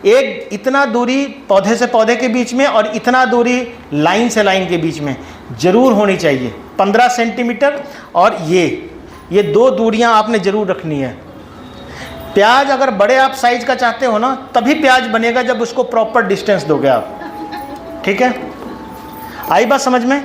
एक इतना दूरी पौधे से पौधे के बीच में, और इतना दूरी लाइन से लाइन के बीच में जरूर होनी चाहिए, 15 सेंटीमीटर। और ये 2 दूरियां आपने जरूर रखनी है। प्याज अगर बड़े आप साइज का चाहते हो ना, तभी प्याज बनेगा जब उसको प्रॉपर डिस्टेंस दोगे आप, ठीक है। आई बात समझ में?